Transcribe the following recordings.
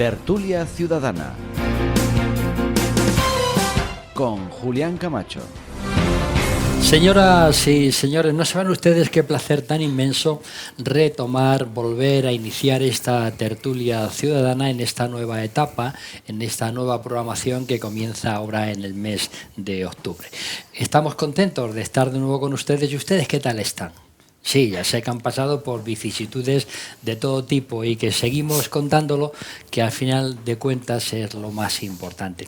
Tertulia Ciudadana con Julián Camacho. Señoras y señores, no saben ustedes qué placer tan inmenso retomar, volver a iniciar esta tertulia ciudadana en esta nueva etapa, en esta nueva programación que comienza ahora en el mes de octubre. Estamos contentos de estar de nuevo con ustedes. ¿Y ustedes qué tal están? Sí, ya sé que han pasado por vicisitudes de todo tipo y que seguimos contándolo, que al final de cuentas es lo más importante.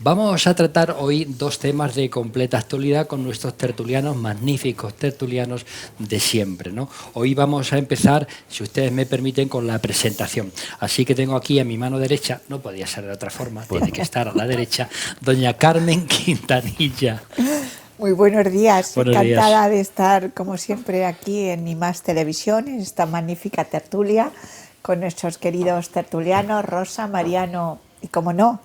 Vamos a tratar hoy dos temas de completa actualidad con nuestros tertulianos, magníficos tertulianos de siempre, ¿no? Hoy vamos a empezar, si ustedes me permiten, con la presentación. Así que tengo aquí a mi mano derecha, no podía ser de otra forma, tiene que estar a la derecha, doña Carmen Quintanilla. Muy buenos días, Buenos encantada días. de estar como siempre aquí en IMAX Televisión, en esta magnífica tertulia con nuestros queridos tertulianos, Rosa, Mariano y, como no,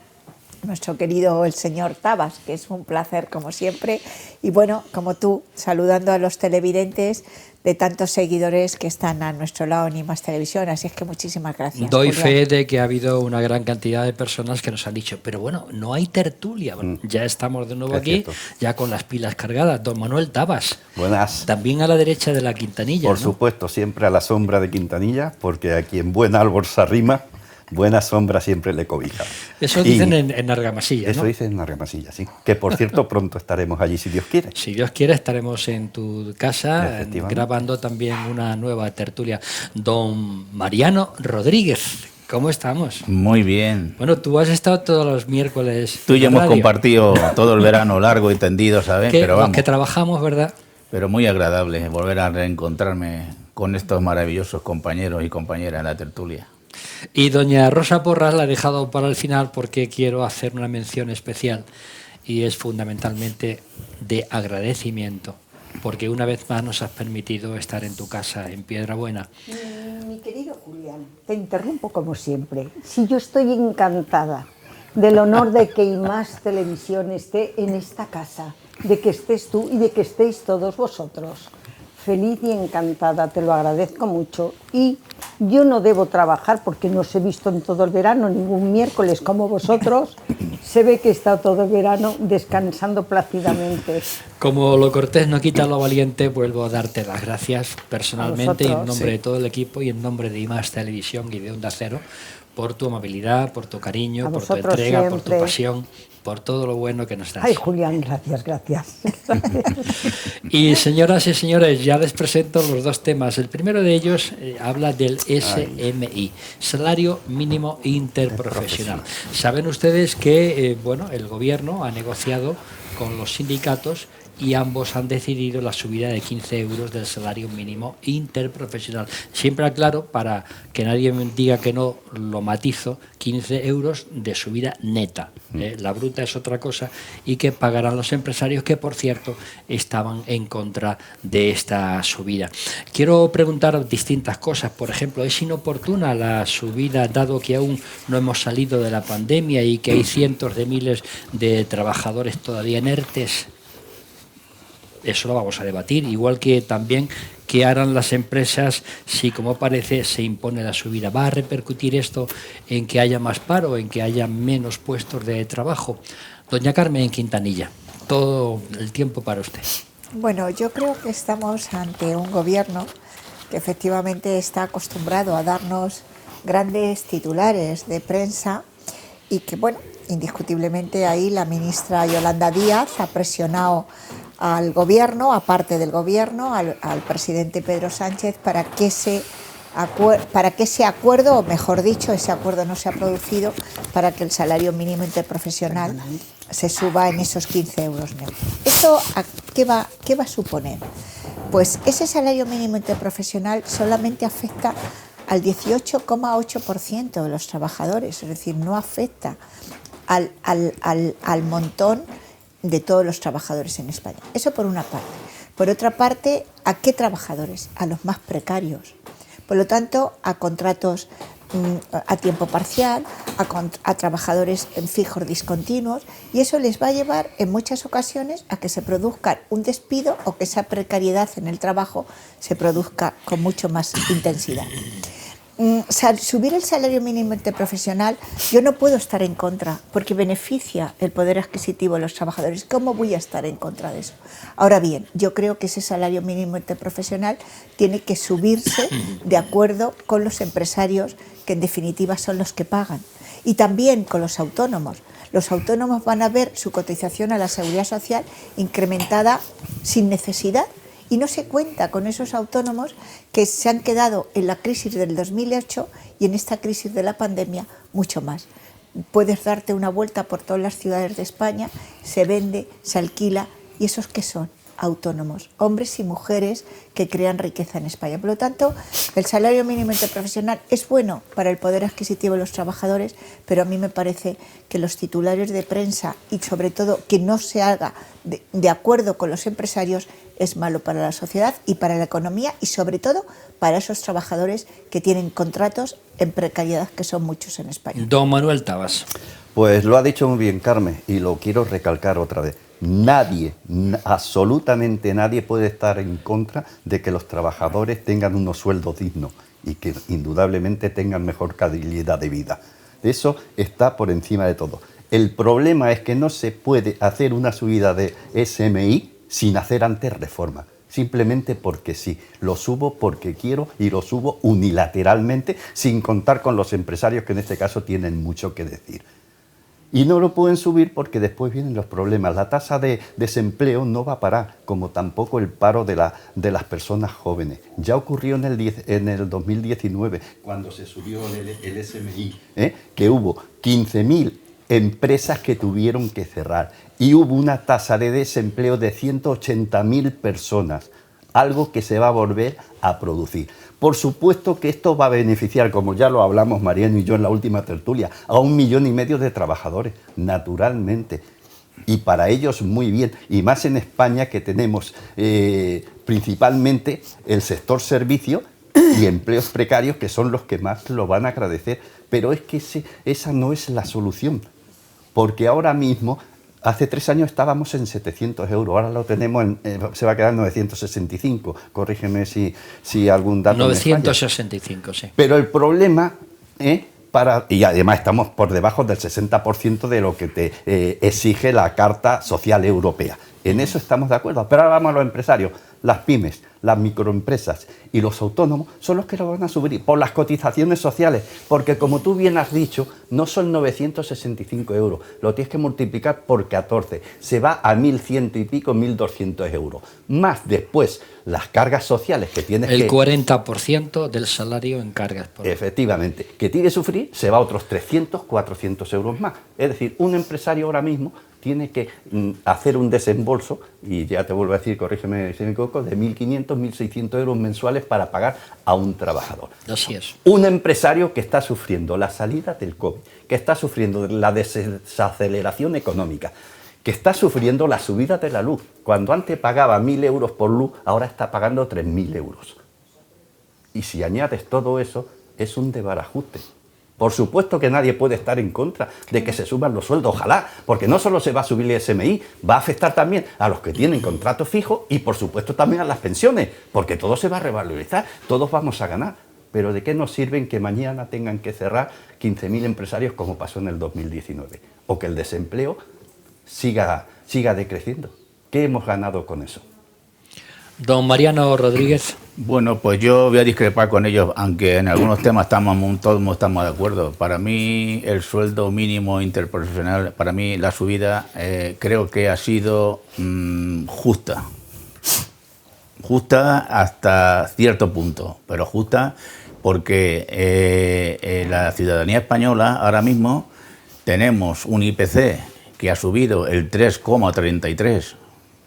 nuestro querido el señor Tabas, que es un placer como siempre. Y bueno, como tú, saludando a los televidentes de tantos seguidores que están a nuestro lado en IMAX Televisión. Así es que muchísimas gracias, Doy Julián. fe de que ha habido una gran cantidad de personas que nos han dicho, pero bueno, no hay tertulia. Bueno, ya estamos de nuevo Es aquí, cierto. ya con las pilas cargadas. Don Manuel Tabas, Buenas. también a la derecha de la Quintanilla, Por ¿no? supuesto, siempre a la sombra de Quintanilla, porque a quien buen árbol se arrima, buena sombra siempre le cobija. Eso Y dicen en Argamasilla, eso ¿no? dice en Argamasilla, sí. Que por cierto, pronto estaremos allí, si Dios quiere. Si Dios quiere, estaremos en tu casa Efectivamente. grabando también una nueva tertulia. Don Mariano Rodríguez, ¿cómo estamos? Muy bien. Bueno, tú has estado todos los miércoles. Tú y yo en hemos radio. compartido todo el verano largo y tendido, ¿sabes? Que Pero los vamos, que trabajamos, ¿verdad? pero muy agradable volver a reencontrarme con estos maravillosos compañeros y compañeras en la tertulia. Y doña Rosa Porras la he dejado para el final porque quiero hacer una mención especial y es fundamentalmente de agradecimiento, porque una vez más nos has permitido estar en tu casa en Piedrabuena. Mi querido Julián, te interrumpo como siempre. Si yo estoy encantada del honor de que IMAX Televisión esté en esta casa, de que estés tú y de que estéis todos vosotros. Feliz y encantada, te lo agradezco mucho. Y yo no debo trabajar porque no os he visto en todo el verano, ningún miércoles como vosotros. Se ve que he estado todo el verano descansando plácidamente. Como lo cortés no quita lo valiente, vuelvo a darte las gracias personalmente y en vosotros, nombre sí. de todo el equipo y en nombre de IMAX Televisión y de Onda Cero por tu amabilidad, por tu cariño, A por tu vosotros entrega, por tu siempre. pasión, por todo lo bueno que nos das. Ay, Julián, gracias. Y señoras y señores, ya les presento los dos temas. El primero de ellos habla del SMI, Salario Mínimo Interprofesional. Saben ustedes que bueno, el gobierno ha negociado con los sindicatos y ambos han decidido la subida de 15 euros del salario mínimo interprofesional. Siempre aclaro, para que nadie me diga que no, lo matizo, 15 euros de subida neta. La bruta es otra cosa y que pagarán los empresarios que, por cierto, estaban en contra de esta subida. Quiero preguntar distintas cosas. Por ejemplo, ¿es inoportuna la subida dado que aún no hemos salido de la pandemia y que hay cientos de miles de trabajadores todavía en ERTES? Eso lo vamos a debatir, igual que también qué harán las empresas si, como parece, se impone la subida. ¿Va a repercutir esto en que haya más paro, en que haya menos puestos de trabajo? Doña Carmen Quintanilla, todo el tiempo para usted. Bueno, yo creo que estamos ante un gobierno que efectivamente está acostumbrado a darnos grandes titulares de prensa y que, bueno, indiscutiblemente ahí la ministra Yolanda Díaz ha presionado al gobierno, aparte del gobierno, al presidente Pedro Sánchez para que ese acuerdo, o mejor dicho, ese acuerdo no se ha producido para que el salario mínimo interprofesional se suba en esos 15 euros netos. ¿Esto qué va a suponer? Pues ese salario mínimo interprofesional solamente afecta al 18,8% de los trabajadores, es decir, no afecta al montón de todos los trabajadores en España. Eso por una parte. Por otra parte, ¿a qué trabajadores? A los más precarios. Por lo tanto, a contratos a tiempo parcial, a trabajadores en fijos discontinuos, y eso les va a llevar en muchas ocasiones a que se produzca un despido o que esa precariedad en el trabajo se produzca con mucho más intensidad. Subir el salario mínimo interprofesional, yo no puedo estar en contra, porque beneficia el poder adquisitivo de los trabajadores. ¿Cómo voy a estar en contra de eso? Ahora bien, yo creo que ese salario mínimo interprofesional tiene que subirse de acuerdo con los empresarios, que en definitiva son los que pagan, y también con los autónomos. Los autónomos van a ver su cotización a la Seguridad Social incrementada sin necesidad, y no se cuenta con esos autónomos que se han quedado en la crisis del 2008 y en esta crisis de la pandemia mucho más. Puedes darte una vuelta por todas las ciudades de España, se vende, se alquila, y esos que son autónomos, hombres y mujeres que crean riqueza en España. Por lo tanto, el salario mínimo interprofesional es bueno para el poder adquisitivo de los trabajadores, pero a mí me parece que los titulares de prensa y sobre todo que no se haga de acuerdo con los empresarios es malo para la sociedad y para la economía, y sobre todo para esos trabajadores que tienen contratos en precariedad, que son muchos en España. Don Manuel Tabas. Pues lo ha dicho muy bien Carmen, y lo quiero recalcar otra vez. Nadie, absolutamente nadie puede estar en contra de que los trabajadores tengan unos sueldos dignos y que indudablemente tengan mejor calidad de vida. Eso está por encima de todo. El problema es que no se puede hacer una subida de SMI sin hacer antes reforma. Simplemente porque sí, lo subo porque quiero y lo subo unilateralmente, sin contar con los empresarios, que en este caso tienen mucho que decir. Y no lo pueden subir porque después vienen los problemas. La tasa de desempleo no va a parar, como tampoco el paro de las personas jóvenes. Ya ocurrió en el 2019, cuando se subió el SMI, que hubo 15.000 empresas que tuvieron que cerrar y hubo una tasa de desempleo de 180.000 personas, algo que se va a volver a producir. Por supuesto que esto va a beneficiar, como ya lo hablamos Mariano y yo en la última tertulia, a 1,5 millones de trabajadores, naturalmente. Y para ellos muy bien, y más en España, que tenemos principalmente el sector servicio y empleos precarios, que son los que más lo van a agradecer. Pero es que esa no es la solución, porque ahora mismo, hace 3 años estábamos en 700 euros, ahora lo tenemos, se va a quedar en 965, corrígeme si algún dato 965, sí. Pero el problema, y además estamos por debajo del 60% de lo que te exige la Carta Social Europea. En eso estamos de acuerdo, pero ahora vamos a los empresarios. Las pymes, las microempresas y los autónomos son los que lo van a subir por las cotizaciones sociales, porque como tú bien has dicho, no son 965 euros, lo tienes que multiplicar por 14, se va a 1.100 y pico, 1.200 euros, más después las cargas sociales que tienes el 40% del salario en cargas. Efectivamente, que tiene que sufrir, se va a otros 300, 400 euros más. Es decir, un empresario ahora mismo tiene que hacer un desembolso, y ya te vuelvo a decir, corrígeme si me equivoco, de 1.500, 1.600 euros mensuales para pagar a un trabajador. Así es. Un empresario que está sufriendo la salida del COVID, que está sufriendo la desaceleración económica, que está sufriendo la subida de la luz. Cuando antes pagaba 1.000 euros por luz, ahora está pagando 3.000 euros. Y si añades todo eso, es un desbarajuste. Por supuesto que nadie puede estar en contra de que se suban los sueldos, ojalá, porque no solo se va a subir el SMI, va a afectar también a los que tienen contrato fijo y por supuesto también a las pensiones, porque todo se va a revalorizar, todos vamos a ganar. Pero ¿de qué nos sirven que mañana tengan que cerrar 15.000 empresarios como pasó en el 2019? O que el desempleo siga decreciendo. ¿Qué hemos ganado con eso? Don Mariano Rodríguez. Bueno, pues yo voy a discrepar con ellos, aunque en algunos temas todos estamos de acuerdo. Para mí el sueldo mínimo interprofesional, para mí la subida creo que ha sido justa. Justa hasta cierto punto, pero justa porque la ciudadanía española ahora mismo tenemos un IPC que ha subido el 3,33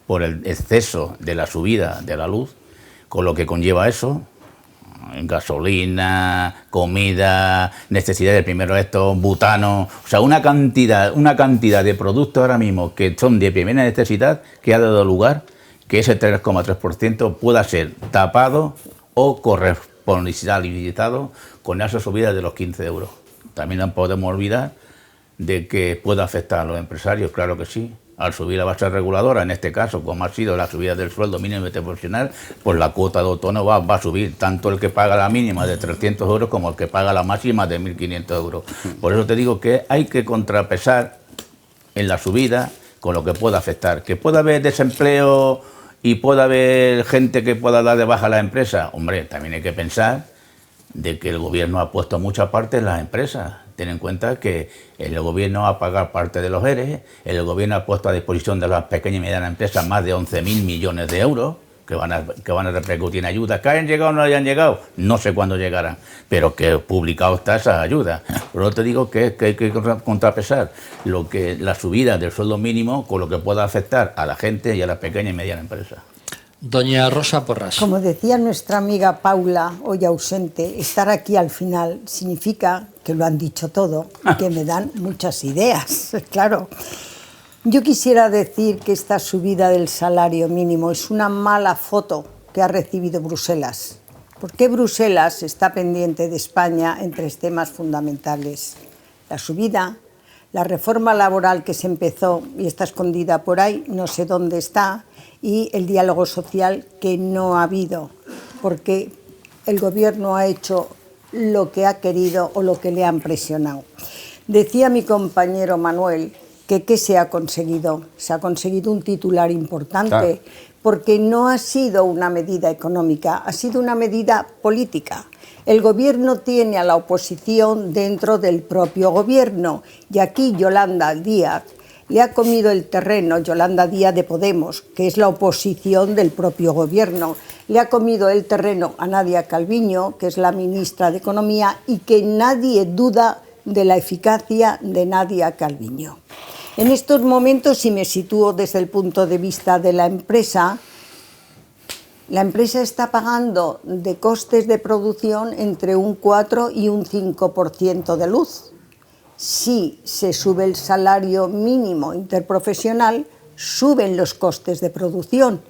por el exceso de la subida de la luz, con lo que conlleva eso, gasolina, comida, necesidad de primero esto, butano, o sea, una cantidad de productos ahora mismo que son de primera necesidad que ha dado lugar que ese 3,3% pueda ser tapado o corresponsabilizado con esa subida de los 15 euros. También no podemos olvidar de que puede afectar a los empresarios, claro que sí, al subir la base reguladora, en este caso, como ha sido la subida del sueldo mínimo interprofesional, pues la cuota de autónomo va a subir, tanto el que paga la mínima de 300 euros como el que paga la máxima de 1.500 euros. Por eso te digo que hay que contrapesar en la subida con lo que pueda afectar. Que pueda haber desempleo y pueda haber gente que pueda dar de baja a la empresa, hombre, también hay que pensar de que el gobierno ha puesto mucha parte en las empresas. Ten en cuenta que el gobierno va a pagar parte de los ERE, el gobierno ha puesto a disposición de las pequeñas y medianas empresas más de 11.000 millones de euros que van a repercutir en ayudas. ¿Que hayan llegado o no hayan llegado? No sé cuándo llegarán, pero que publicado está esa ayuda. Por eso te digo que hay que contrapesar la subida del sueldo mínimo con lo que pueda afectar a la gente y a las pequeñas y medianas empresas. Doña Rosa Porras. Como decía nuestra amiga Paula, hoy ausente, estar aquí al final significa que lo han dicho todo y que me dan muchas ideas, claro. Yo quisiera decir que esta subida del salario mínimo es una mala foto que ha recibido Bruselas. Porque Bruselas está pendiente de España en 3 temas fundamentales: la subida, la reforma laboral que se empezó y está escondida por ahí, no sé dónde está, y el diálogo social que no ha habido, porque el gobierno ha hecho lo que ha querido o lo que le han presionado. Decía mi compañero Manuel que ¿qué se ha conseguido? Se ha conseguido un titular importante, porque no ha sido una medida económica, ha sido una medida política. El gobierno tiene a la oposición dentro del propio gobierno, y aquí Yolanda Díaz le ha comido el terreno, Yolanda Díaz de Podemos, que es la oposición del propio gobierno, le ha comido el terreno a Nadia Calviño, que es la ministra de Economía, y que nadie duda de la eficacia de Nadia Calviño. En estos momentos, si me sitúo desde el punto de vista de la empresa está pagando de costes de producción entre un 4 y un 5% de luz. Si se sube el salario mínimo interprofesional, suben los costes de producción.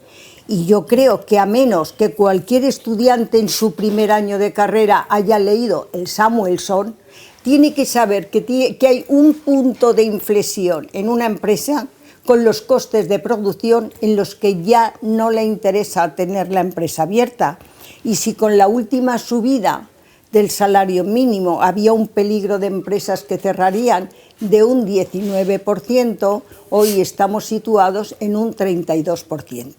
Y yo creo que a menos que cualquier estudiante en su primer año de carrera haya leído el Samuelson, tiene que saber que hay un punto de inflexión en una empresa con los costes de producción en los que ya no le interesa tener la empresa abierta. Y si con la última subida del salario mínimo había un peligro de empresas que cerrarían de un 19%, hoy estamos situados en un 32%.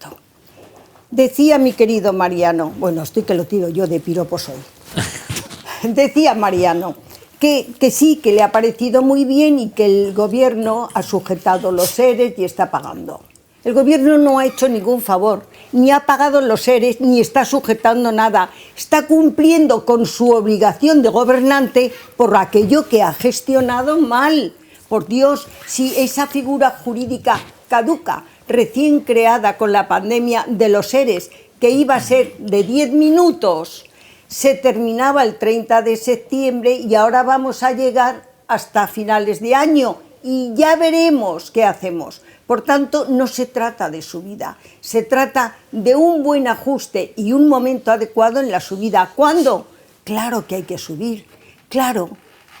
Decía mi querido Mariano, bueno, estoy que lo tiro yo de piropos hoy, decía Mariano que sí, que le ha parecido muy bien y que el gobierno ha sujetado los ERES y está pagando. El gobierno no ha hecho ningún favor, ni ha pagado los ERES, ni está sujetando nada. Está cumpliendo con su obligación de gobernante por aquello que ha gestionado mal. Por Dios, si esa figura jurídica caduca, recién creada con la pandemia de los ERES, que iba a ser de 10 minutos, se terminaba el 30 de septiembre y ahora vamos a llegar hasta finales de año y ya veremos qué hacemos. Por tanto, no se trata de subida, se trata de un buen ajuste y un momento adecuado en la subida. ¿Cuándo? Claro que hay que subir, claro,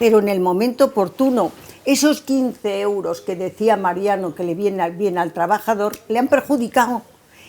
pero en el momento oportuno. Esos 15 euros que decía Mariano que le vienen bien al trabajador, le han perjudicado.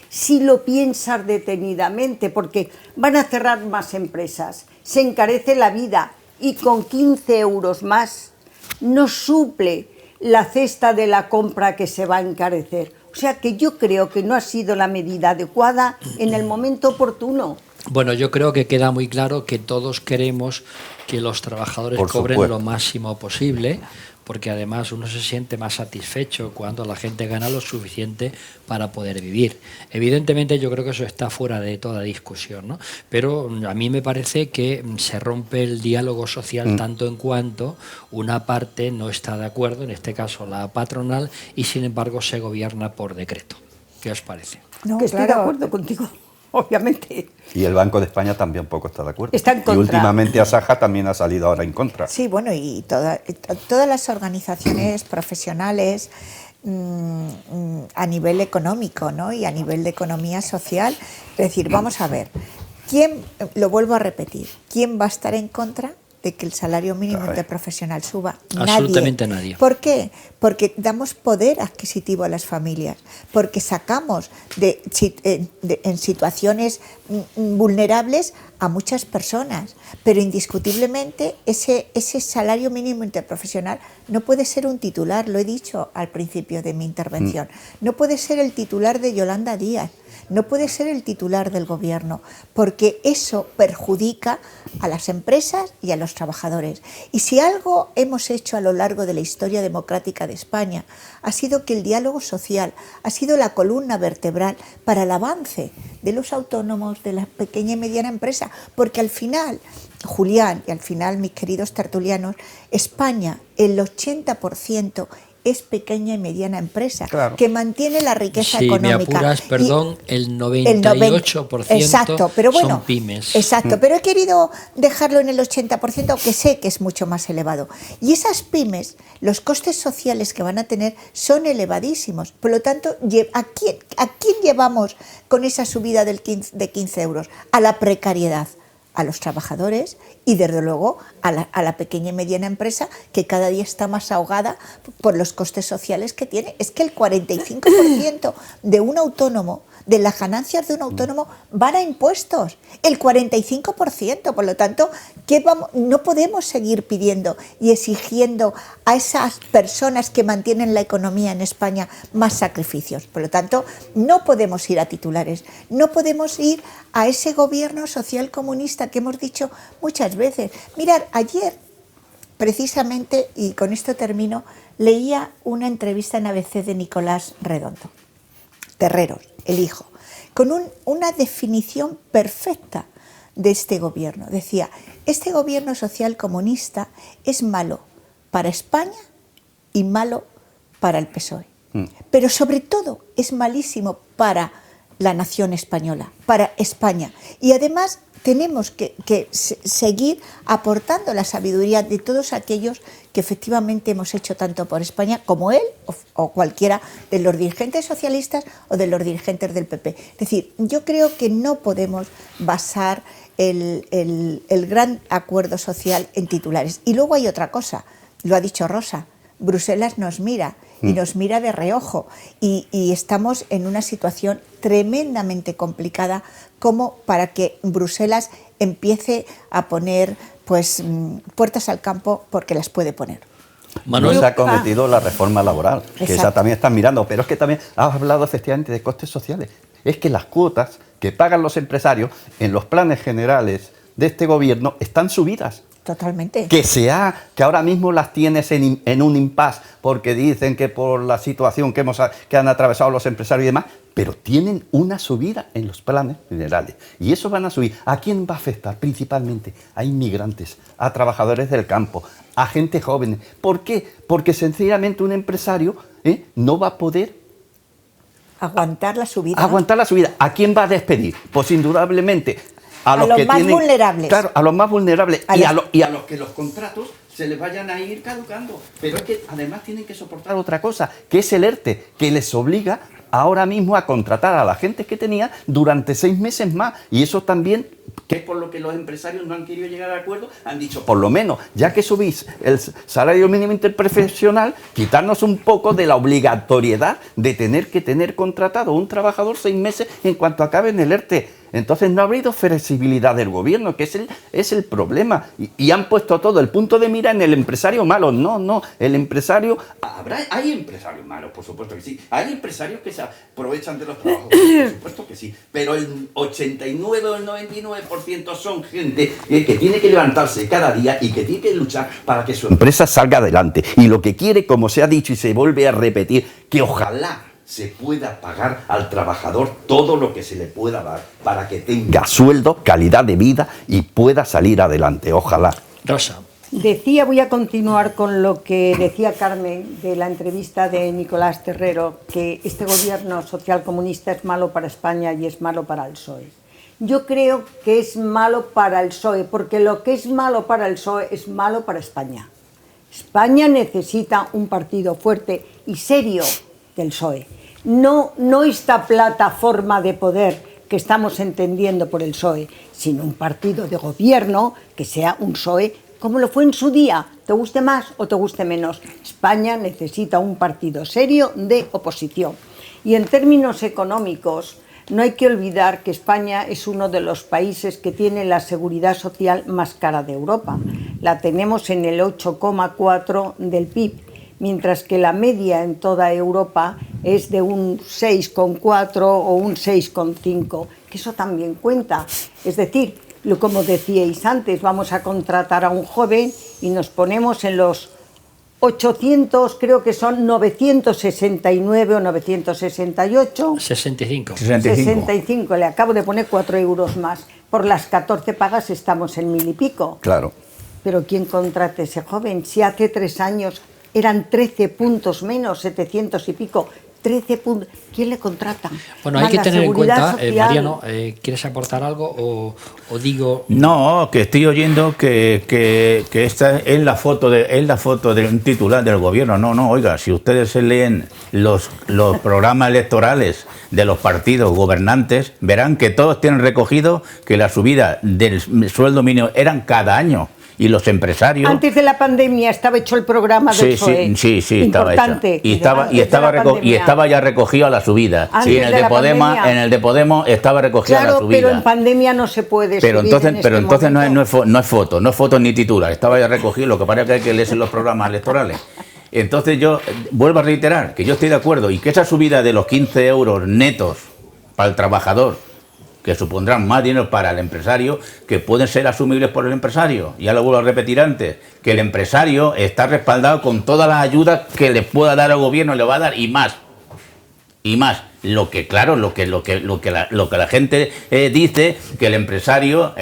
Si lo piensas detenidamente, porque van a cerrar más empresas, se encarece la vida y con 15 euros más no suple la cesta de la compra que se va a encarecer. O sea que yo creo que no ha sido la medida adecuada en el momento oportuno. Bueno, yo creo que queda muy claro que todos queremos que los trabajadores cobren lo máximo posible, porque además uno se siente más satisfecho cuando la gente gana lo suficiente para poder vivir. Evidentemente yo creo que eso está fuera de toda discusión, ¿no? Pero a mí me parece que se rompe el diálogo social tanto en cuanto una parte no está de acuerdo, en este caso la patronal, y sin embargo se gobierna por decreto. ¿Qué os parece? No, que estoy de acuerdo contigo, obviamente. Y el Banco de España también poco está de acuerdo. Está en contra. Y últimamente Asaja también ha salido ahora en contra. Sí, bueno, y todas las organizaciones profesionales a nivel económico, ¿no? Y a nivel de economía social. Es decir, vamos a ver, lo vuelvo a repetir, ¿quién va a estar en contra de que el salario mínimo interprofesional suba? Absolutamente nadie. ¿Por qué? Porque damos poder adquisitivo a las familias, porque sacamos en situaciones vulnerables a muchas personas, pero indiscutiblemente ese salario mínimo interprofesional no puede ser un titular, lo he dicho al principio de mi intervención, no puede ser el titular de Yolanda Díaz, no puede ser el titular del gobierno, porque eso perjudica a las empresas y a los trabajadores. Y si algo hemos hecho a lo largo de la historia democrática de España, ha sido que el diálogo social ha sido la columna vertebral para el avance de los autónomos, de la pequeña y mediana empresa, porque al final, Julián, y al final mis queridos tertulianos, España, el 80% es pequeña y mediana empresa, claro, que mantiene la riqueza si económica. me apuras, perdón, el 98% exacto, pero bueno, son pymes. Exacto, pero he querido dejarlo en el 80%, aunque sé que es mucho más elevado. Y esas pymes, los costes sociales que van a tener son elevadísimos. Por lo tanto, ¿a quién llevamos con esa subida de 15 euros? A la precariedad, a los trabajadores y desde luego a la pequeña y mediana empresa, que cada día está más ahogada por los costes sociales que tiene. Es que el 45% de un autónomo, de las ganancias de un autónomo, van a impuestos. El 45%. Por lo tanto, no podemos seguir pidiendo y exigiendo a esas personas que mantienen la economía en España más sacrificios. Por lo tanto, no podemos ir a titulares, no podemos ir a ese gobierno social comunista que hemos dicho muchas veces. Mirad, ayer, precisamente, y con esto termino, leía una entrevista en ABC de Nicolás Terreros, el hijo, con una definición perfecta de este gobierno. Decía, este gobierno social comunista es malo para España y malo para el PSOE. Pero sobre todo es malísimo para la nación española, para España. Y además tenemos que seguir aportando la sabiduría de todos aquellos que efectivamente hemos hecho tanto por España como él o cualquiera de los dirigentes socialistas o de los dirigentes del PP. Es decir, yo creo que no podemos basar el gran acuerdo social en titulares. Y luego hay otra cosa, lo ha dicho Rosa, Bruselas nos mira y nos mira de reojo y estamos en una situación tremendamente complicada como para que Bruselas empiece a poner puertas al campo, porque las puede poner. Manuel. No se ha cometido la reforma laboral, que Exacto. esa también están mirando, pero es que también has hablado efectivamente de costes sociales. Es que las cuotas que pagan los empresarios en los planes generales de este gobierno están subidas. Totalmente. Que ahora mismo las tienes en un impasse porque dicen que por la situación que han atravesado los empresarios y demás, pero tienen una subida en los planes generales. Y eso van a subir. ¿A quién va a afectar? Principalmente a inmigrantes, a trabajadores del campo, a gente joven. ¿Por qué? Porque sencillamente un empresario no va a poder Aguantar la subida. aguantar la subida. ¿A quién va a despedir? Pues indudablemente a los que más tienen, vulnerables. Claro, a los más vulnerables A y a los que los contratos se les vayan a ir caducando. Pero es que además tienen que soportar otra cosa, que es el ERTE, que les obliga ahora mismo a contratar a la gente que tenía durante 6 meses más. Y eso también, que es por lo que los empresarios no han querido llegar a acuerdo, han dicho, por lo menos, ya que subís el salario mínimo interprofesional, quitarnos un poco de la obligatoriedad de tener que tener contratado un trabajador 6 meses en cuanto acabe en el ERTE. Entonces no ha habido flexibilidad del gobierno, que es el problema. Y han puesto todo el punto de mira en el empresario malo. No, el empresario... Hay empresarios malos, por supuesto que sí. Hay empresarios que se aprovechan de los trabajos, por supuesto que sí. Pero el 89 o el 99% son gente que tiene que levantarse cada día y que tiene que luchar para que su empresa salga adelante. Y lo que quiere, como se ha dicho y se vuelve a repetir, que ojalá se pueda pagar al trabajador todo lo que se le pueda dar para que tenga sueldo, calidad de vida y pueda salir adelante. Ojalá. Rosa. Decía, voy a continuar con lo que decía Carmen de la entrevista de Nicolás Terrero, que este gobierno social comunista es malo para España y es malo para el PSOE. Yo creo que es malo para el PSOE, porque lo que es malo para el PSOE es malo para España. España necesita un partido fuerte y serio del PSOE. No esta plataforma de poder que estamos entendiendo por el PSOE, sino un partido de gobierno que sea un PSOE como lo fue en su día, te guste más o te guste menos. España necesita un partido serio de oposición. Y en términos económicos, no hay que olvidar que España es uno de los países que tiene la seguridad social más cara de Europa. La tenemos en el 8,4 del PIB, mientras que la media en toda Europa es de un 6,4 o un 6,5, que eso también cuenta. Es decir, como decíais antes, vamos a contratar a un joven y nos ponemos en los 800, creo que son 969 o 968. 65. 65, le acabo de poner 4 euros más. Por las 14 pagas estamos en 1000 y pico. Claro. Pero ¿quién contrata a ese joven? Si hace 3 años eran 13 puntos menos, 700 y pico. 13 puntos. ¿Quién le contrata? Bueno, hay Más que la tener en seguridad cuenta, social. Mariano, ¿quieres aportar algo o digo? No, que estoy oyendo que esta es la foto de un titular del gobierno. No, oiga, si ustedes se leen los programas electorales de los partidos gobernantes, verán que todos tienen recogido que la subida del sueldo mínimo eran cada año. Y los empresarios... Antes de la pandemia estaba hecho el programa del PSOE. Sí, estaba Importante. hecho. Y estaba ya recogido a la subida. Antes Sí, en el de Podemos estaba recogido a la subida. Pero en pandemia no se puede Pero subir entonces en este no es foto ni titular, estaba ya recogido, lo que pasa es que hay que leerse los programas electorales. Entonces yo vuelvo a reiterar que yo estoy de acuerdo y que esa subida de los 15 euros netos para el trabajador, que supondrán más dinero para el empresario, que pueden ser asumibles por el empresario. Ya lo vuelvo a repetir antes, que el empresario está respaldado con todas las ayudas que le pueda dar al gobierno, le va a dar y más. Y más. Lo que la gente dice que el empresario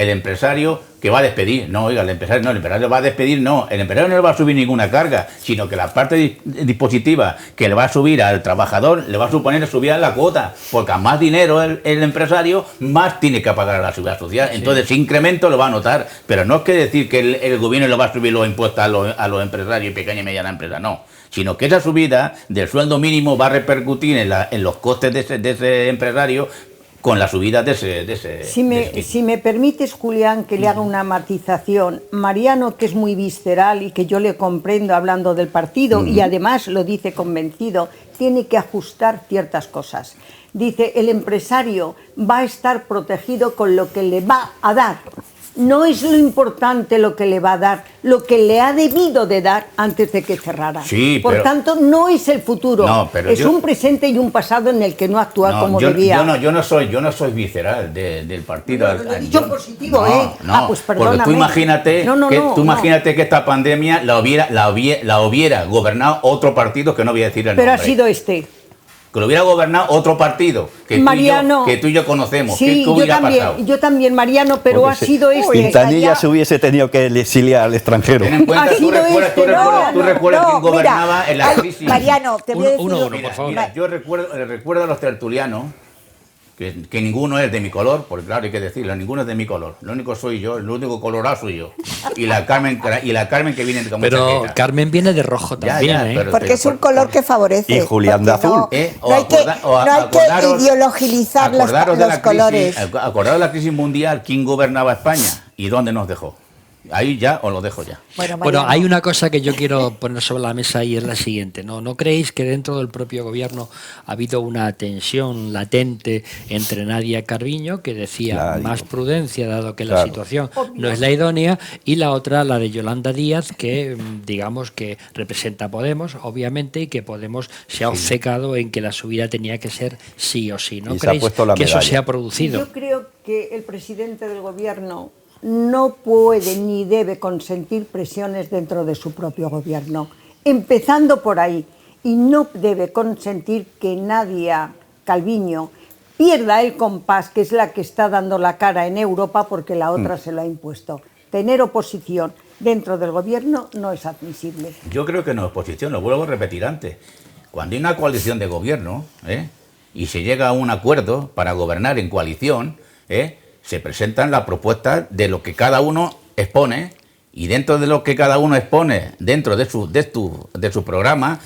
que va a despedir. No, oiga, el empresario va a despedir, no. El empresario no le va a subir ninguna carga, sino que la parte dispositiva que le va a subir al trabajador le va a suponer subir la cuota, porque a más dinero el empresario, más tiene que pagar a la seguridad social. Entonces, ese incremento lo va a notar, pero no es que decir que el gobierno le va a subir los impuestos a los empresarios y pequeña y mediana empresa, no. Sino que esa subida del sueldo mínimo va a repercutir en los costes de ese empresario con la subida de ese Si me permites, Julián, que le haga una matización. Mariano, que es muy visceral y que yo le comprendo hablando del partido, y además lo dice convencido, tiene que ajustar ciertas cosas. Dice, el empresario va a estar protegido con lo que le va a dar. No es lo importante lo que le va a dar, lo que le ha debido de dar antes de que cerrara. Sí, Por tanto, no es el futuro, es un presente y un pasado en el que no actúa como debía. Yo no soy visceral del partido. Lo he dicho positivo, pues porque tú imagínate, imagínate que esta pandemia la hubiera gobernado otro partido, que no voy a decir el nombre. Pero ha sido este. Que lo hubiera gobernado otro partido que tú y yo conocemos. Sí, yo también, Mariano, pero Porque ha sido este. Quintanilla se hubiese tenido que exiliar al extranjero. Ten en cuenta, tú recuerdas quién gobernaba en la crisis. Mariano, te voy a decir... por favor. Mira, yo recuerdo a los tertulianos, que ninguno es de mi color, porque claro, hay que decirlo, ninguno es de mi colorado soy yo, el único colorado soy yo. Y la Carmen que viene con Pero chaqueta. Carmen viene de rojo también, pero Porque es un color que favorece. Y Julián de azul. No hay que ideologizar los colores. Acordaros de la crisis mundial, ¿quién gobernaba España y dónde nos dejó? Ahí ya os lo dejo ya. Bueno, hay una cosa que yo quiero poner sobre la mesa y es la siguiente. ¿No creéis que dentro del propio gobierno ha habido una tensión latente entre Nadia Calviño, que decía más prudencia dado que la situación no es la idónea, y la otra, la de Yolanda Díaz, que digamos que representa a Podemos, obviamente, y que Podemos se ha obcecado en que la subida tenía que ser sí o sí? ¿No creéis que eso se ha producido? Yo creo que el presidente del gobierno no puede ni debe consentir presiones dentro de su propio gobierno, empezando por ahí, y no debe consentir que Nadia Calviño pierda el compás, que es la que está dando la cara en Europa porque la otra se lo ha impuesto. Tener oposición dentro del gobierno no es admisible. Yo creo que no es oposición, lo vuelvo a repetir antes. Cuando hay una coalición de gobierno y se llega a un acuerdo para gobernar en coalición, se presentan las propuestas de lo que cada uno expone, y dentro de lo que cada uno expone, dentro de su programa,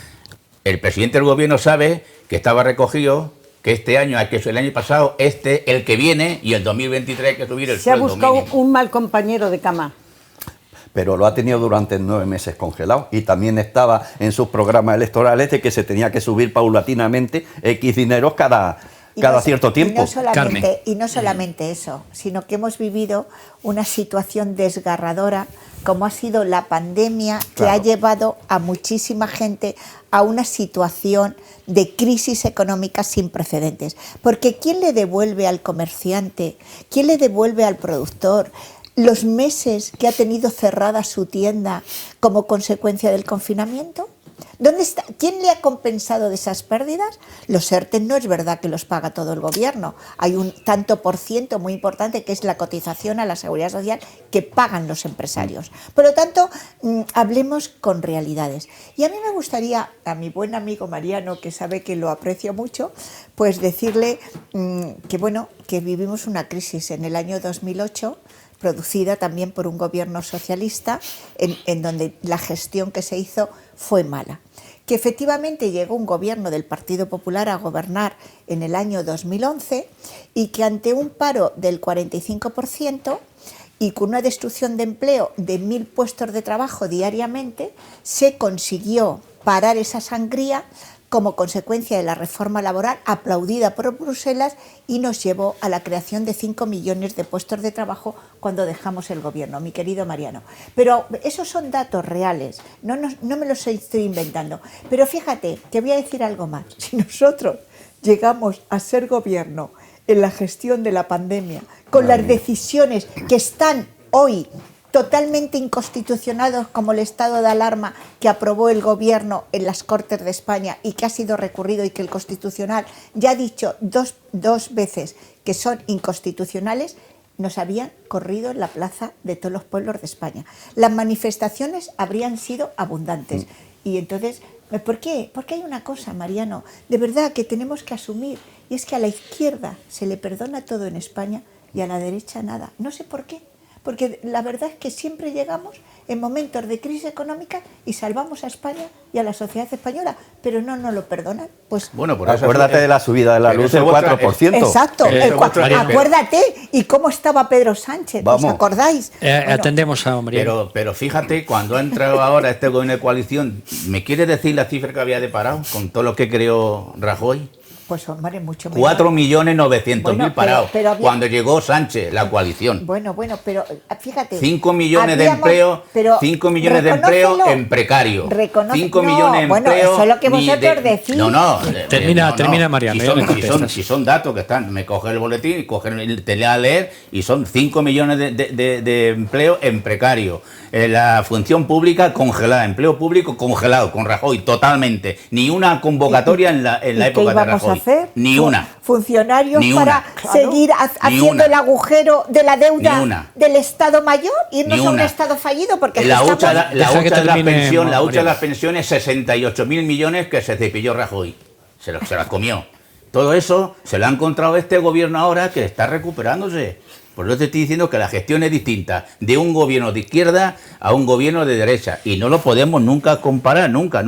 el presidente del gobierno sabe que estaba recogido que este año, que es el año pasado, el que viene, y el 2023 hay que subir el sueldo mínimo. Se ha buscado un mal compañero de cama. pero lo ha tenido durante 9 meses congelado. Y también estaba en sus programas electorales de que se tenía que subir paulatinamente X dineros cada cierto tiempo. Y no solamente eso, sino que hemos vivido una situación desgarradora como ha sido la pandemia, que ha llevado a muchísima gente a una situación de crisis económica sin precedentes. Porque ¿quién le devuelve al comerciante? ¿Quién le devuelve al productor los meses que ha tenido cerrada su tienda como consecuencia del confinamiento? ¿Dónde está? ¿Quién le ha compensado de esas pérdidas? Los ERTE no es verdad que los paga todo el gobierno. Hay un tanto por ciento muy importante que es la cotización a la Seguridad Social que pagan los empresarios. Por lo tanto, hablemos con realidades. Y a mí me gustaría, a mi buen amigo Mariano, que sabe que lo aprecio mucho, pues decirle que bueno, que vivimos una crisis en el año 2008, producida también por un gobierno socialista, en donde la gestión que se hizo fue mala. Que efectivamente llegó un gobierno del Partido Popular a gobernar en el año 2011 y que ante un paro del 45% y con una destrucción de empleo de 1.000 puestos de trabajo diariamente, se consiguió parar esa sangría como consecuencia de la reforma laboral aplaudida por Bruselas y nos llevó a la creación de 5 millones de puestos de trabajo cuando dejamos el gobierno, mi querido Mariano. Pero esos son datos reales, no me los estoy inventando. Pero fíjate, te voy a decir algo más. Si nosotros llegamos a ser gobierno en la gestión de la pandemia, con las decisiones que están hoy totalmente inconstitucionados como el estado de alarma que aprobó el gobierno en las Cortes de España y que ha sido recurrido y que el Constitucional ya ha dicho dos veces que son inconstitucionales, nos habían corrido en la plaza de todos los pueblos de España. Las manifestaciones habrían sido abundantes. Y entonces, ¿por qué? Porque hay una cosa, Mariano, de verdad que tenemos que asumir, y es que a la izquierda se le perdona todo en España y a la derecha nada. No sé por qué. Porque la verdad es que siempre llegamos en momentos de crisis económica y salvamos a España y a la sociedad española, pero no nos lo perdonan. Pues bueno, por eso acuérdate de la subida de la luz del 4%. Exacto, acuérdate, y cómo estaba Pedro Sánchez, ¿os acordáis? Atendemos a Mariano. Pero fíjate, cuando ha entrado ahora este gobierno de coalición, ¿me quiere decir la cifra que había de parado con todo lo que creó Rajoy? Pues hombre, mucho menos. 4.900.000 parados. Cuando llegó Sánchez, la coalición. Bueno, pero fíjate. 5 millones de empleos, 5 millones de empleos en precario. 5 millones de empleos. Eso es lo que vosotros decís. Termina Mariano. Si son datos que están, me coge el boletín y te lea a leer y son 5 millones de empleos en precario. La función pública congelada, empleo público congelado con Rajoy totalmente. Ni una convocatoria en la época de Rajoy. Hacer? Ni una. Funcionarios para seguir haciendo el agujero de la deuda del Estado mayor, irnos a un Estado fallido, porque la hucha de las pensiones, 68.000 millones que se cepilló Rajoy. Se las comió. Todo eso se lo ha encontrado este gobierno ahora que está recuperándose. Por eso te estoy diciendo que la gestión es distinta de un gobierno de izquierda a un gobierno de derecha. Y no lo podemos nunca comparar, nunca.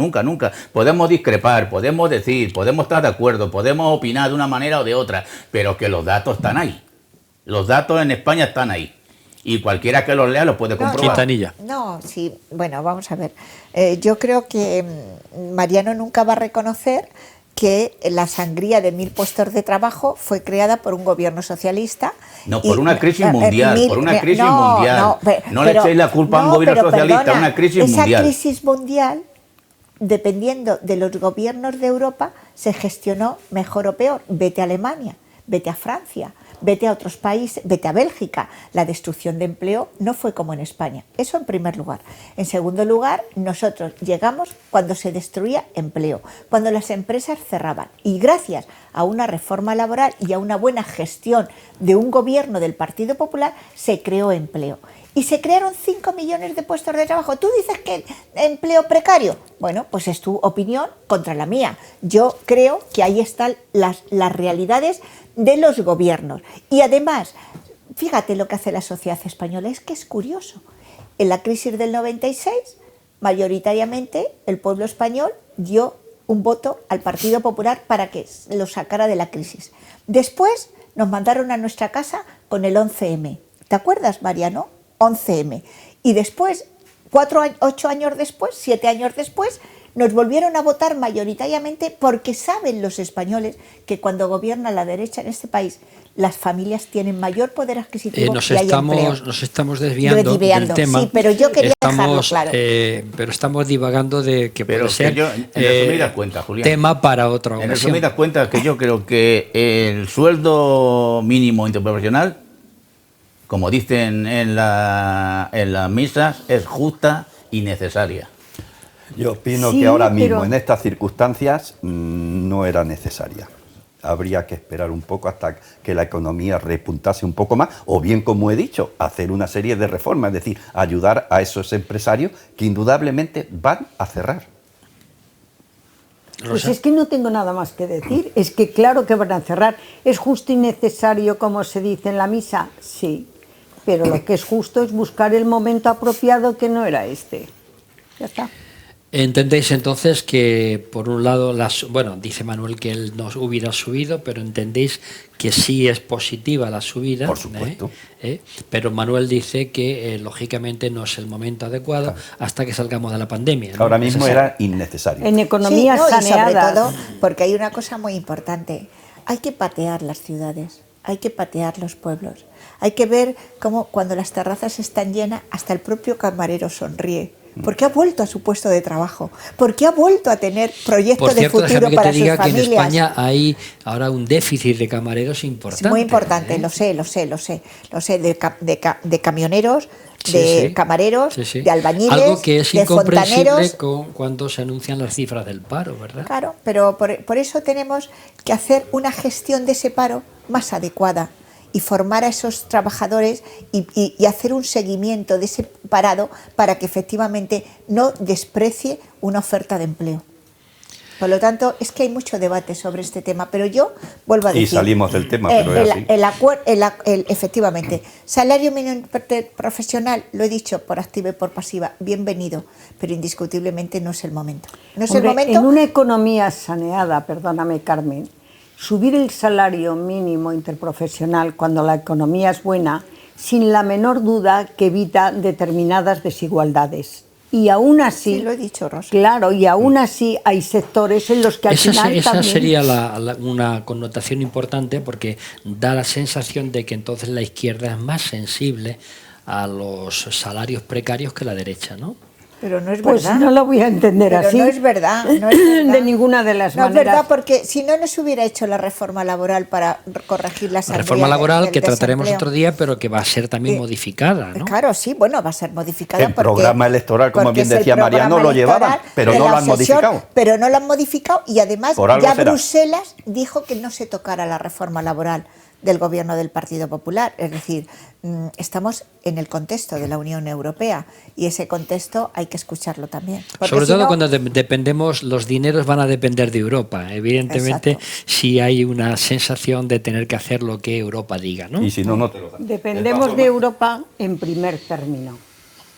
Podemos discrepar, podemos decir, podemos estar de acuerdo, podemos opinar de una manera o de otra, pero que los datos están ahí. Los datos en España están ahí. Y cualquiera que los lea los puede comprobar. Quintanilla. No, sí, bueno, vamos a ver. Yo creo que Mariano nunca va a reconocer que la sangría de 1.000 puestos de trabajo fue creada por un gobierno socialista. No, por una crisis mundial, No le echéis la culpa a un gobierno socialista, una crisis mundial. Esa crisis mundial, dependiendo de los gobiernos de Europa, se gestionó mejor o peor. Vete a Alemania, vete a Francia, vete a otros países, vete a Bélgica. La destrucción de empleo no fue como en España. Eso en primer lugar. En segundo lugar, nosotros llegamos cuando se destruía empleo, cuando las empresas cerraban. Y gracias a una reforma laboral y a una buena gestión de un gobierno del Partido Popular, se creó empleo. Y se crearon 5 millones de puestos de trabajo. ¿Tú dices que empleo precario? Bueno, pues es tu opinión contra la mía. Yo creo que ahí están las realidades de los gobiernos. Y además, fíjate lo que hace la sociedad española, es que es curioso. En la crisis del 96, mayoritariamente el pueblo español dio un voto al Partido Popular para que lo sacara de la crisis. Después nos mandaron a nuestra casa con el 11M. ¿Te acuerdas, Mariano? 11M. Y después 8 años después, 7 años después, nos volvieron a votar mayoritariamente porque saben los españoles que cuando gobierna la derecha en este país, las familias tienen mayor poder adquisitivo y hay empleo. Nos estamos desviando del tema. Sí, pero yo quería dejarlo claro. Pero estamos divagando de que Pero puede ser que yo, en resumidas cuentas, Julián, tema para otra ocasión. En resumidas cuentas, que yo creo que el sueldo mínimo interprofesional, como dicen en las misas, es justa y necesaria. Yo opino Sí, que ahora mismo, pero- en estas circunstancias, no era necesaria. Habría que esperar un poco hasta que la economía repuntase un poco más, o bien, como he dicho, hacer una serie de reformas, es decir, ayudar a esos empresarios que indudablemente van a cerrar. Pues Rosa. es que no tengo nada más que decir. Es que claro que van a cerrar. ¿Es justo y necesario, como se dice en la misa? Sí. Pero lo que es justo es buscar el momento apropiado, que no era este. Ya está. ¿Entendéis entonces que, por un lado, bueno, dice Manuel que él no hubiera subido, pero entendéis que sí es positiva la subida? Por supuesto. Pero Manuel dice que, lógicamente, no es el momento adecuado hasta que salgamos de la pandemia, ¿no? Ahora mismo Es así. era innecesario. En economía Sí, no, y sobre saneada. todo, porque hay una cosa muy importante. Hay que patear las ciudades, hay que patear los pueblos. Hay que ver cómo cuando las terrazas están llenas, hasta el propio camarero sonríe. Porque ha vuelto a su puesto de trabajo, porque ha vuelto a tener proyectos Por cierto, de futuro déjame que para te diga sus que en familias. España hay ahora un déficit de camareros importante. Es muy importante, ¿eh? lo sé, de camioneros, Sí, de sí. camareros, Sí, sí. de albañiles, Algo que es de incomprensible fontaneros. cuando se anuncian las cifras del paro, ¿verdad? Claro, pero por eso tenemos que hacer una gestión de ese paro más adecuada y formar a esos trabajadores y hacer un seguimiento de ese parado para que efectivamente no desprecie una oferta de empleo. Por lo tanto, es que hay mucho debate sobre este tema, pero yo vuelvo a decir... Y salimos del tema, pero es así. Efectivamente, salario mínimo profesional, lo he dicho por activa y por pasiva, bienvenido, pero indiscutiblemente no es el momento. No es Hombre, el momento... en una economía saneada, perdóname, Carmen, subir el salario mínimo interprofesional cuando la economía es buena, sin la menor duda que evita determinadas desigualdades. Y aún así, Sí, lo he dicho, Rosa. claro, y aún así hay sectores en los que al final Esa también... sería una connotación importante, porque da la sensación de que entonces la izquierda es más sensible a los salarios precarios que la derecha, ¿no? Pero no es Pues verdad. no lo voy a entender Pero así. no es verdad, no es verdad. De ninguna de las No es maneras. verdad, porque si no se hubiera hecho la reforma laboral para corregir la La sangría reforma laboral del que trataremos desempleo. otro día, pero que va a ser también Eh, modificada, ¿no? Claro, sí, bueno, va a ser modificada. El programa electoral, como porque bien es el decía Mariano, programa lo llevaban, electoral pero de no la lo han obsesión, modificado. Pero no lo han modificado y además Por algo ya será. Bruselas dijo que no se tocara la reforma laboral del gobierno del Partido Popular. Es decir, estamos en el contexto de la Unión Europea y ese contexto hay que escucharlo también. Porque Sobre si todo no- cuando dependemos, los dineros van a depender de Europa. Evidentemente, Exacto. si hay una sensación de tener que hacer lo que Europa diga, ¿no? Y si no, no te lo dan. Dependemos de Europa en primer término,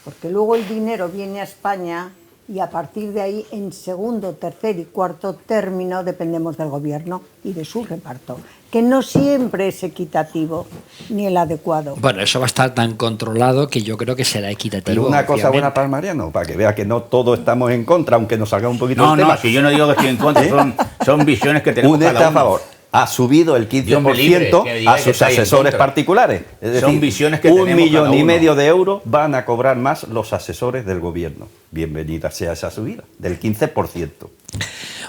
porque luego el dinero viene a España y a partir de ahí, en segundo, tercer y cuarto término, dependemos del gobierno y de su reparto, que no siempre es equitativo ni el adecuado. Bueno, eso va a estar tan controlado que yo creo que será equitativo. Pero una cosa buena obviamente. para el Mariano, para que vea que no todos estamos en contra, aunque nos salga un poquito No, el tema. no, si yo no digo que estoy en contra, son visiones que tenemos Un cada está a uno. favor. Ha subido el Dios me libre, 15% que diga a que sus está ahí en asesores contra. particulares. Es Son decir, visiones que 1,5 tenemos cada uno. millones de euros van a cobrar más los asesores del gobierno. Bienvenida sea esa subida, del 15%.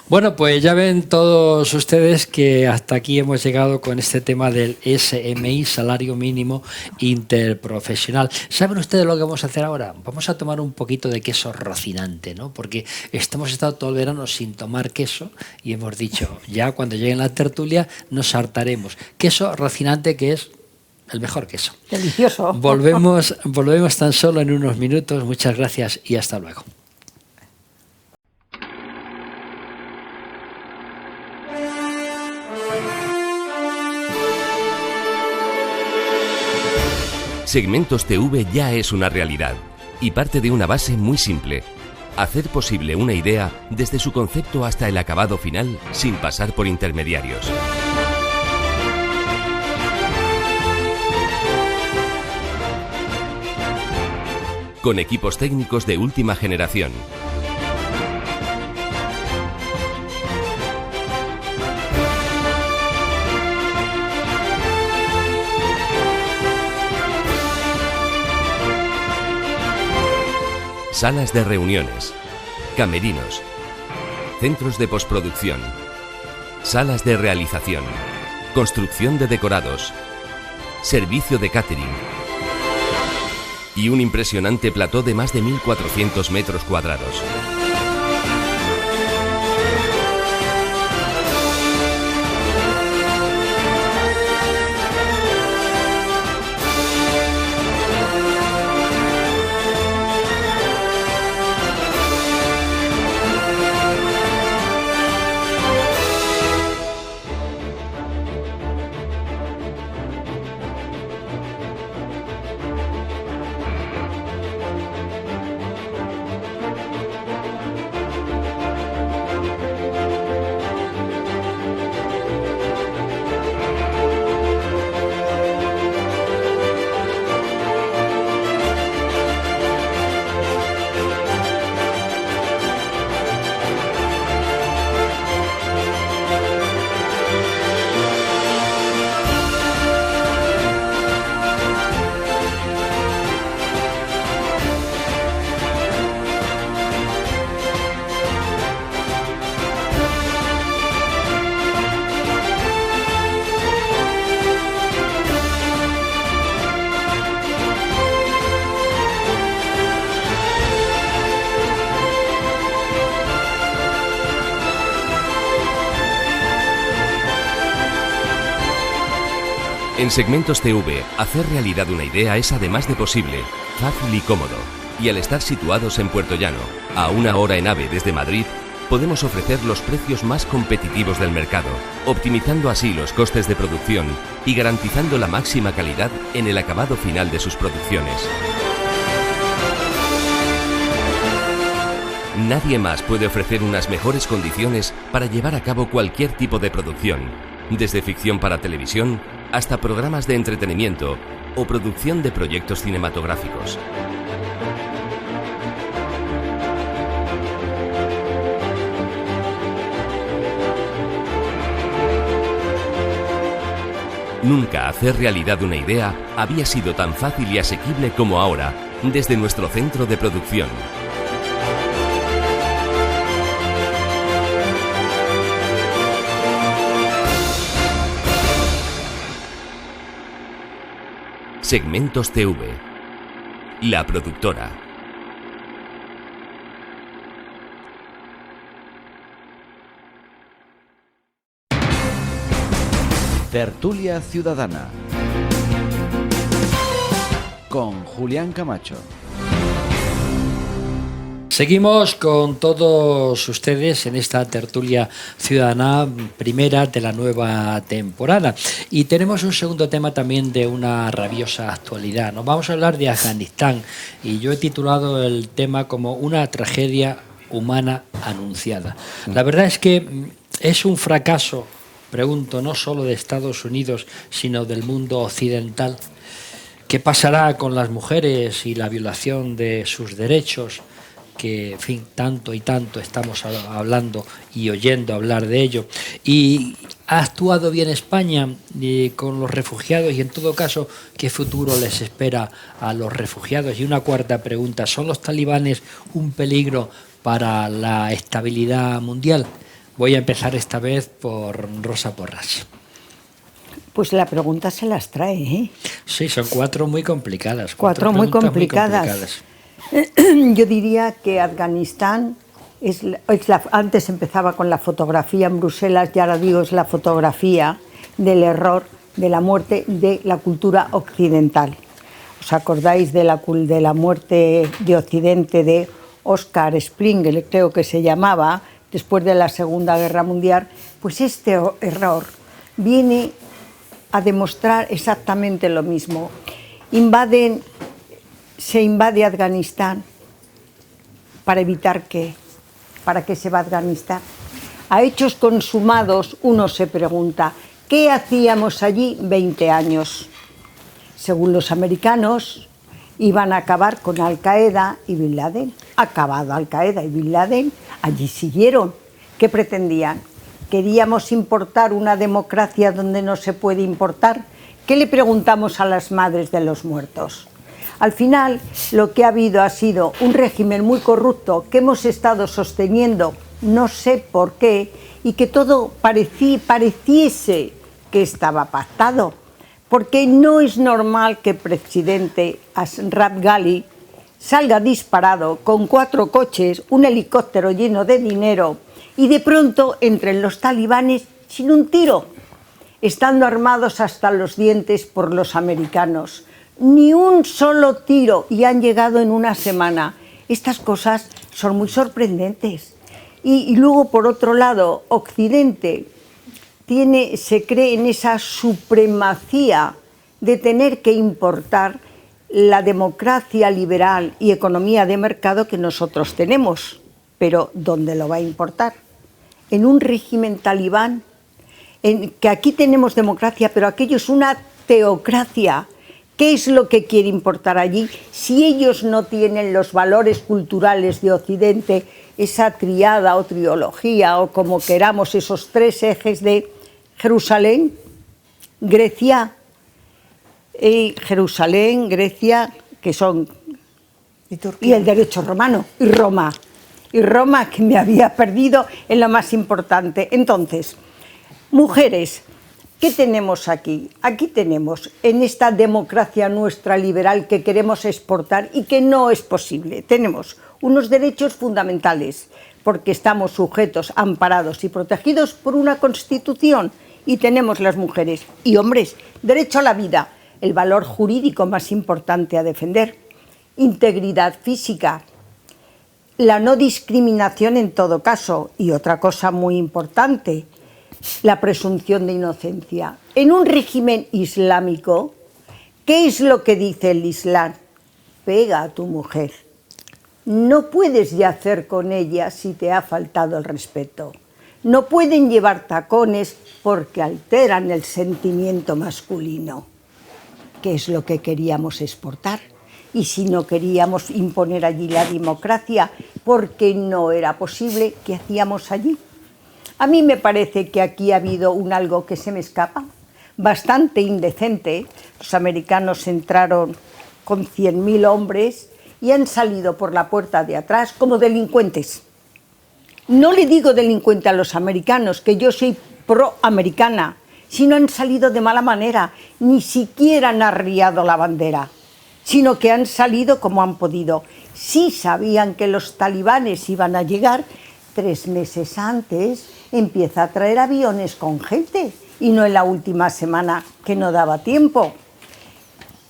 Bueno, pues ya ven todos ustedes que hasta aquí hemos llegado con este tema del SMI, salario mínimo interprofesional. ¿Saben ustedes lo que vamos a hacer ahora? Vamos a tomar un poquito de queso Rocinante, ¿no? Porque hemos estado todo el verano sin tomar queso y hemos dicho, ya cuando llegue la tertulia nos hartaremos. Queso Rocinante, que es el mejor queso. Delicioso. Volvemos tan solo en unos minutos. Muchas gracias y hasta luego. Segmentos TV ya es una realidad y parte de una base muy simple: hacer posible una idea desde su concepto hasta el acabado final sin pasar por intermediarios. con equipos técnicos de última generación. Salas de reuniones, camerinos, centros de postproducción, salas de realización, construcción de decorados, servicio de catering y un impresionante plató de más de 1.400 metros cuadrados. En Segmentos TV, hacer realidad una idea es además de posible, fácil y cómodo. Y al estar situados en Puerto Llano, a 1 hora en AVE desde Madrid, podemos ofrecer los precios más competitivos del mercado, optimizando así los costes de producción y garantizando la máxima calidad en el acabado final de sus producciones. Nadie más puede ofrecer unas mejores condiciones para llevar a cabo cualquier tipo de producción, desde ficción para televisión hasta programas de entretenimiento o producción de proyectos cinematográficos. Nunca hacer realidad una idea había sido tan fácil y asequible como ahora, desde nuestro centro de producción. Segmentos TV, la productora. Tertulia Ciudadana con Julián Camacho. Seguimos con todos ustedes en esta tertulia ciudadana primera de la nueva temporada y tenemos un segundo tema también de una rabiosa actualidad. Nos vamos a hablar de Afganistán y yo he titulado el tema como una tragedia humana anunciada. La verdad es que es un fracaso, pregunto, no solo de Estados Unidos sino del mundo occidental. ¿Qué pasará con las mujeres y la violación de sus derechos? Que, en fin, tanto y tanto estamos hablando y oyendo hablar de ello. ¿Y ha actuado bien España con los refugiados? Y en todo caso, ¿qué futuro les espera a los refugiados? Y una cuarta pregunta, ¿son los talibanes un peligro para la estabilidad mundial? Voy a empezar esta vez por Rosa Porras. Pues la pregunta se las trae, ¿eh? Sí, son 4 muy complicadas. Cuatro muy complicadas. Yo diría que Afganistán antes empezaba con la fotografía en Bruselas y ahora digo es la fotografía del error de la muerte de la cultura occidental. ¿Os acordáis de la muerte de Occidente de Oscar Spengler, creo que se llamaba, después de la Segunda Guerra Mundial? Pues este error viene a demostrar exactamente lo mismo. Se invade Afganistán para evitar ¿qué? ¿Para qué se va a Afganistán? A hechos consumados uno se pregunta, ¿qué hacíamos allí 20 años? Según los americanos, iban a acabar con Al-Qaeda y Bin Laden. Acabado Al-Qaeda y Bin Laden, allí siguieron. ¿Qué pretendían? ¿Queríamos importar una democracia donde no se puede importar? ¿Qué le preguntamos a las madres de los muertos? Al final, lo que ha habido ha sido un régimen muy corrupto que hemos estado sosteniendo, no sé por qué, y que todo pareciese que estaba pactado. Porque no es normal que el presidente Ashraf Ghani salga disparado con 4 coches, un helicóptero lleno de dinero y de pronto entren los talibanes sin un tiro, estando armados hasta los dientes por los americanos. Ni un solo tiro y han llegado en una semana. Estas cosas son muy sorprendentes. Y luego, por otro lado, Occidente se cree en esa supremacía de tener que importar la democracia liberal y economía de mercado que nosotros tenemos. Pero ¿dónde lo va a importar? ¿En un régimen talibán? Que aquí tenemos democracia, pero aquello es una teocracia. ¿Qué es lo que quiere importar allí? Si ellos no tienen los valores culturales de Occidente, esa triada o triología, o como queramos, esos 3 ejes de Jerusalén, Grecia, Grecia, que son, y el derecho romano, y Roma, que me había perdido en lo más importante. Entonces, mujeres, ¿qué tenemos aquí? Aquí tenemos, en esta democracia nuestra liberal que queremos exportar y que no es posible, tenemos unos derechos fundamentales, porque estamos sujetos, amparados y protegidos por una Constitución, y tenemos las mujeres y hombres derecho a la vida, el valor jurídico más importante a defender, integridad física, la no discriminación en todo caso, y otra cosa muy importante, la presunción de inocencia. En un régimen islámico, ¿qué es lo que dice el Islam? Pega a tu mujer. No puedes yacer con ella si te ha faltado el respeto. No pueden llevar tacones porque alteran el sentimiento masculino. ¿Qué es lo que queríamos exportar? Y si no queríamos imponer allí la democracia porque no era posible, ¿qué hacíamos allí? A mí me parece que aquí ha habido algo que se me escapa, bastante indecente. Los americanos entraron con 100.000 hombres y han salido por la puerta de atrás como delincuentes. No le digo delincuente a los americanos, que yo soy pro-americana, sino han salido de mala manera, ni siquiera han arriado la bandera, sino que han salido como han podido. Sí sabían que los talibanes iban a llegar, 3 meses antes empieza a traer aviones con gente, y no en la última semana, que no daba tiempo.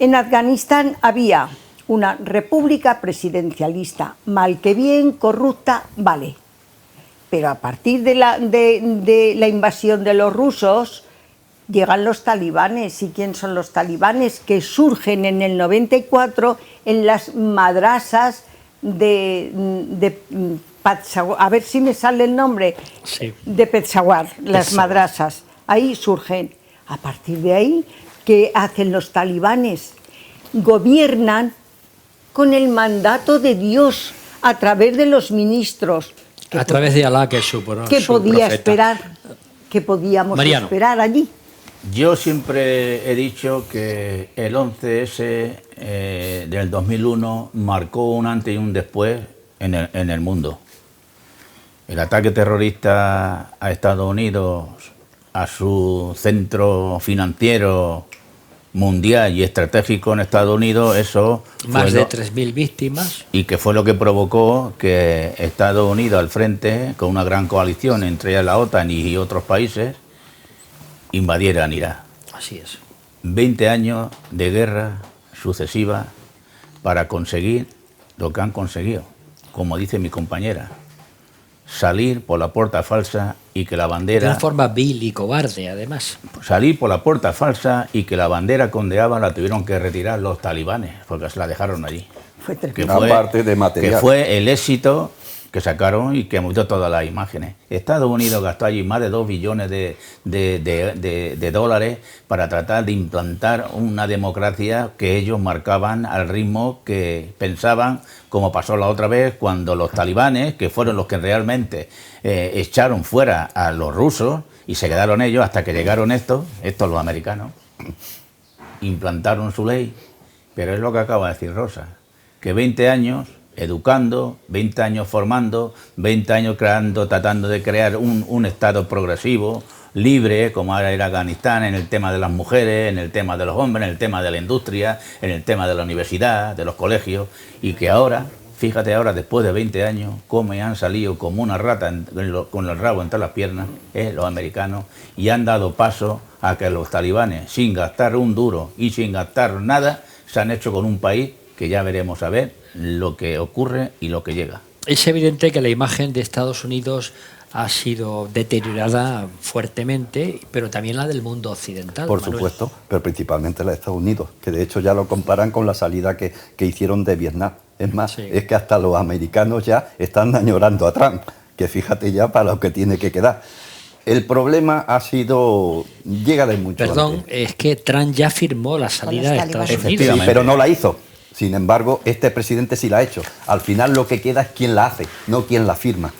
En Afganistán había una república presidencialista, mal que bien, corrupta, vale. Pero a partir de la invasión de los rusos, llegan los talibanes. ¿Y quién son los talibanes? Que surgen en el 94 en las madrasas de Peshawar, a ver si me sale el nombre, sí, de Peshawar, las madrasas. Ahí surgen. A partir de ahí, ¿qué hacen los talibanes? Gobiernan con el mandato de Dios a través de los ministros. A través de Alá, que es su profeta. ¿Qué podía esperar? ¿Qué podíamos esperar allí? Yo siempre he dicho que el 11S del 2001 marcó un antes y un después en el mundo. El ataque terrorista a Estados Unidos, a su centro financiero mundial y estratégico en Estados Unidos, eso más de 3.000 víctimas. Y que fue lo que provocó que Estados Unidos al frente, con una gran coalición, entre ellas la OTAN y otros países, invadieran Irak. Así es. 20 años de guerra sucesiva para conseguir lo que han conseguido, como dice mi compañera, salir por la puerta falsa y que la bandera... De una forma vil y cobarde, además. Salir por la puerta falsa y que la bandera que ondeaba la tuvieron que retirar los talibanes, porque se la dejaron allí. Fue que Una parte de material. que fue el éxito que sacaron y que movió todas las imágenes. Estados Unidos gastó allí más de 2 billones de dólares para tratar de implantar una democracia que ellos marcaban al ritmo que pensaban, como pasó la otra vez cuando los talibanes, que fueron los que realmente echaron fuera a los rusos y se quedaron ellos hasta que llegaron estos los americanos, implantaron su ley. Pero es lo que acaba de decir Rosa, que 20 años educando, 20 años formando, 20 años creando, tratando de crear un Estado progresivo, libre, como ahora era Afganistán, en el tema de las mujeres, en el tema de los hombres, en el tema de la industria, en el tema de la universidad, de los colegios, y que ahora, fíjate ahora, después de 20 años, cómo han salido como una rata con el rabo entre las piernas, los americanos, y han dado paso a que los talibanes, sin gastar un duro y sin gastar nada, se han hecho con un país que ya veremos a ver lo que ocurre y lo que llega. Es evidente que la imagen de Estados Unidos ha sido deteriorada fuertemente, pero también la del mundo occidental. Por Manuel. supuesto, pero principalmente la de Estados Unidos, que de hecho ya lo comparan con la salida que hicieron de Vietnam. Es más, Sí. es que hasta los americanos ya están añorando a Trump, que fíjate ya para lo que tiene que quedar. El problema ha sido, llega de mucho Perdón, antes. es que Trump ya firmó la salida de los Estados talibanes. Unidos. Sí, pero no la hizo. Sin embargo, este presidente sí la ha hecho. Al final lo que queda es quién la hace, no quién la firma.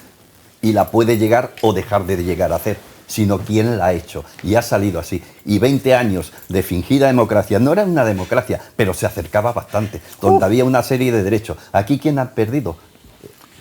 Y la puede llegar o dejar de llegar a hacer, sino quién la ha hecho. Y ha salido así. Y 20 años de fingida democracia. No era una democracia, pero se acercaba bastante, donde había una serie de derechos. Aquí, ¿quién ha perdido?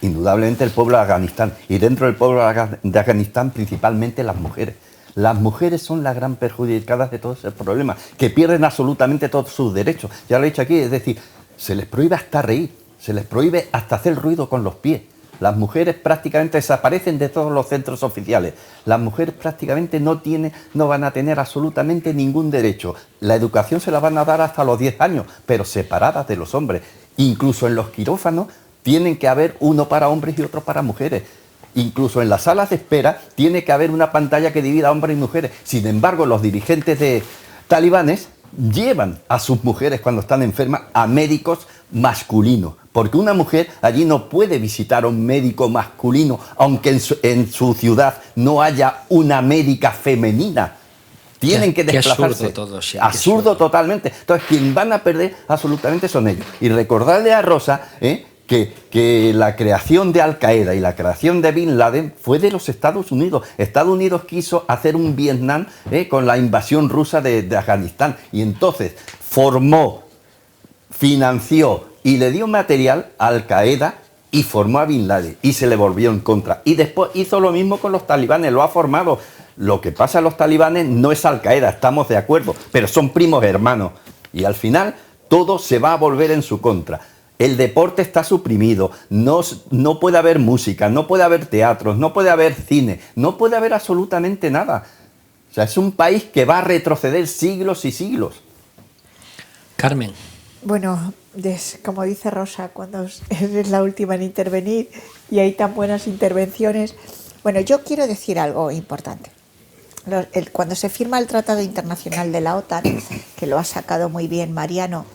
Indudablemente el pueblo de Afganistán. Y dentro del pueblo de Afganistán, principalmente las mujeres. Las mujeres son las gran perjudicadas de todo ese problema, que pierden absolutamente todos sus derechos. Ya lo he dicho aquí, es decir, se les prohíbe hasta reír, se les prohíbe hasta hacer ruido con los pies. Las mujeres prácticamente desaparecen de todos los centros oficiales. Las mujeres prácticamente no van a tener absolutamente ningún derecho. La educación se la van a dar hasta los 10 años, pero separadas de los hombres. Incluso en los quirófanos tienen que haber uno para hombres y otro para mujeres. Incluso en las salas de espera tiene que haber una pantalla que divida hombres y mujeres. Sin embargo, los dirigentes de talibanes llevan a sus mujeres cuando están enfermas a médicos masculinos, porque una mujer allí no puede visitar a un médico masculino, aunque en su ciudad no haya una médica femenina. Tienen que Qué desplazarse. absurdo todo, sí, qué absurdo absurdo. totalmente. Entonces, quien van a perder absolutamente son ellos. Y recordarle a Rosa que la creación de Al Qaeda y la creación de Bin Laden fue de los Estados Unidos. Estados Unidos quiso hacer un Vietnam con la invasión rusa de Afganistán. Y entonces formó, financió y le dio material a Al Qaeda y formó a Bin Laden. Y se le volvió en contra. Y después hizo lo mismo con los talibanes, lo ha formado. Lo que pasa a los talibanes no es Al Qaeda, estamos de acuerdo, pero son primos hermanos. Y al final todo se va a volver en su contra. El deporte está suprimido, no puede haber música, no puede haber teatros, no puede haber cine, no puede haber absolutamente nada. O sea, es un país que va a retroceder siglos y siglos. Carmen. Bueno, como dice Rosa, cuando eres la última en intervenir y hay tan buenas intervenciones. Bueno, yo quiero decir algo importante. Cuando se firma el Tratado Internacional de la OTAN, que lo ha sacado muy bien Mariano,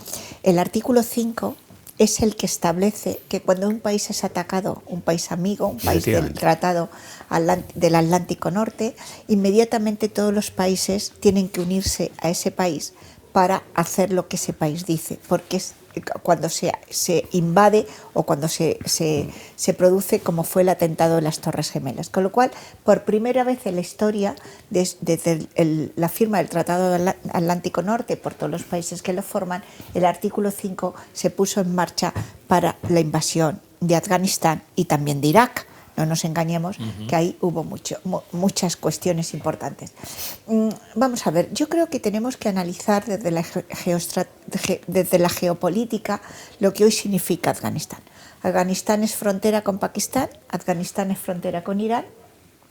el artículo 5 es el que establece que cuando un país es atacado, un país amigo, un país del Tratado del Atlántico Norte, inmediatamente todos los países tienen que unirse a ese país para hacer lo que ese país dice, porque es cuando se invade o cuando se produce, como fue el atentado de las Torres Gemelas. Con lo cual, por primera vez en la historia, desde la firma del Tratado del Atlántico Norte por todos los países que lo forman, el artículo 5 se puso en marcha para la invasión de Afganistán y también de Irak. No nos engañemos, que ahí hubo muchas cuestiones importantes. Vamos a ver, yo creo que tenemos que analizar desde la geopolítica lo que hoy significa Afganistán. Afganistán es frontera con Pakistán, Afganistán es frontera con Irán,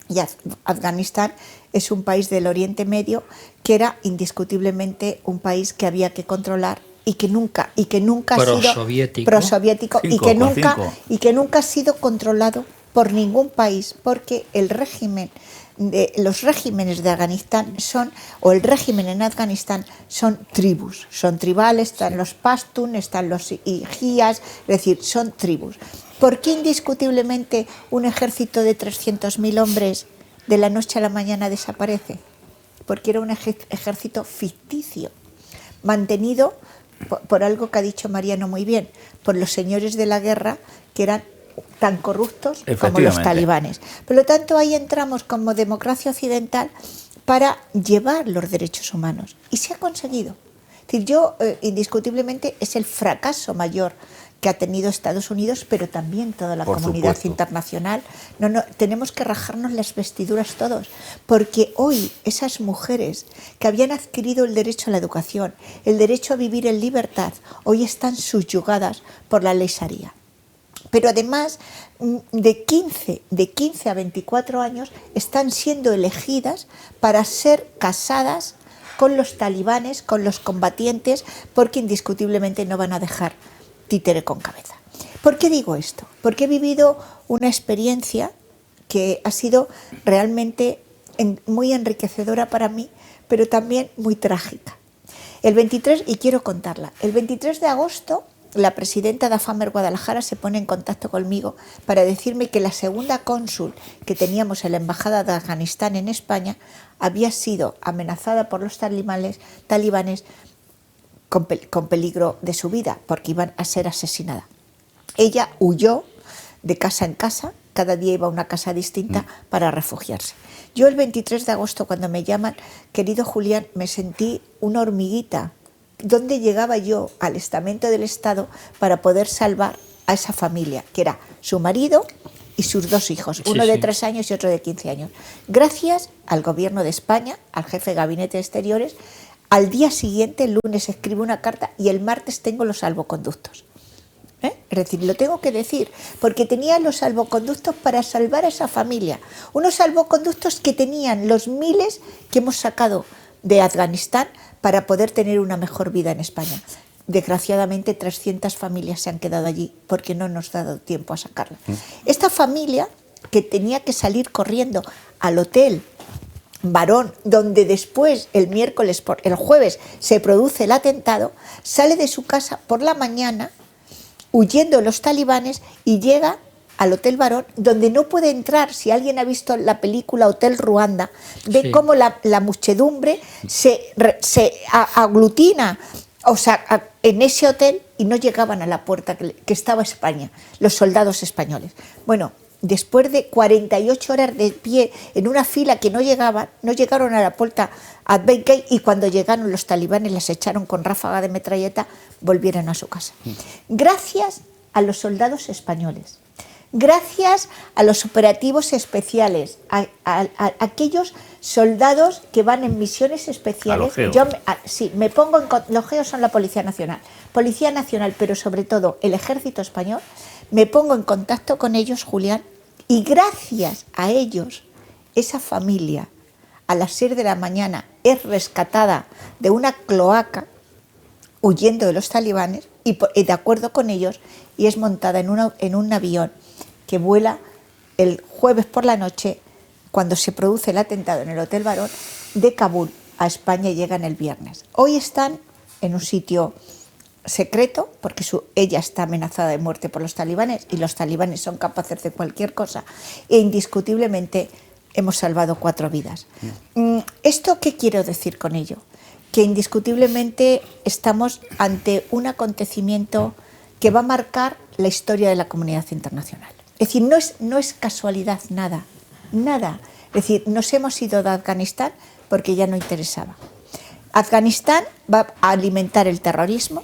y Afganistán es un país del Oriente Medio que era indiscutiblemente un país que había que controlar y que nunca ha sido prosoviético y que nunca ha sido controlado por ningún país, porque el régimen los regímenes de Afganistán son, o el régimen en Afganistán son tribus, son tribales, están los Pashtun, están los Ijías, es decir, son tribus. ¿Por qué indiscutiblemente un ejército de 300.000 hombres de la noche a la mañana desaparece? Porque era un ejército ficticio, mantenido por algo que ha dicho Mariano muy bien, por los señores de la guerra que eran tan corruptos como los talibanes. Por lo tanto, ahí entramos como democracia occidental para llevar los derechos humanos. Y se ha conseguido. Es decir, indiscutiblemente, es el fracaso mayor que ha tenido Estados Unidos, pero también toda la comunidad internacional. Tenemos que rajarnos las vestiduras todos, porque hoy esas mujeres que habían adquirido el derecho a la educación, el derecho a vivir en libertad, hoy están subyugadas por la ley Sharia. Pero además, de 15 a 24 años están siendo elegidas para ser casadas con los talibanes, con los combatientes, porque indiscutiblemente no van a dejar títere con cabeza. ¿Por qué digo esto? Porque he vivido una experiencia que ha sido realmente muy enriquecedora para mí, pero también muy trágica. El 23, y quiero contarla, el 23 de agosto la presidenta de AFAMER Guadalajara se pone en contacto conmigo para decirme que la segunda cónsul que teníamos en la Embajada de Afganistán en España había sido amenazada por los talibanes con peligro de su vida, porque iban a ser asesinada. Ella huyó de casa en casa, cada día iba a una casa distinta para refugiarse. Yo el 23 de agosto, cuando me llaman, querido Julián, me sentí una hormiguita. ¿Dónde llegaba yo al estamento del Estado para poder salvar a esa familia, que era su marido y sus dos hijos, uno de 3 años y otro de 15 años? Gracias al Gobierno de España, al jefe de Gabinete de Exteriores, al día siguiente, el lunes, escribo una carta y el martes tengo los salvoconductos. Es decir, lo tengo que decir, porque tenía los salvoconductos para salvar a esa familia. Unos salvoconductos que tenían los miles que hemos sacado de Afganistán para poder tener una mejor vida en España. Desgraciadamente 300 familias se han quedado allí porque no nos ha dado tiempo a sacarla. Esta familia, que tenía que salir corriendo al hotel Barón, donde después el jueves se produce el atentado, sale de su casa por la mañana huyendo de los talibanes y llega al Hotel Barón, donde no puede entrar. Si alguien ha visto la película Hotel Ruanda, ve cómo la muchedumbre se aglutina, o sea, en ese hotel, y no llegaban a la puerta que estaba España, los soldados españoles. Bueno, después de 48 horas de pie en una fila que no llegaron a la puerta a Benkei, y cuando llegaron los talibanes las echaron con ráfaga de metralleta, volvieron a su casa. Gracias a los soldados españoles, gracias a los operativos especiales, a aquellos soldados que van en misiones especiales. Me pongo los GEO son la Policía Nacional, pero sobre todo el Ejército Español. Me pongo en contacto con ellos, Julián, y gracias a ellos, esa familia a las 6 de la mañana es rescatada de una cloaca huyendo de los talibanes y de acuerdo con ellos, y es montada en un avión que vuela el jueves por la noche, cuando se produce el atentado en el Hotel Barón, de Kabul a España, y llegan el viernes. Hoy están en un sitio secreto, porque ella está amenazada de muerte por los talibanes, y los talibanes son capaces de cualquier cosa, e indiscutiblemente hemos salvado 4 vidas. ¿Esto qué quiero decir con ello? Que indiscutiblemente estamos ante un acontecimiento que va a marcar la historia de la comunidad internacional. Es decir, no es casualidad nada. Es decir, nos hemos ido de Afganistán porque ya no interesaba. Afganistán va a alimentar el terrorismo,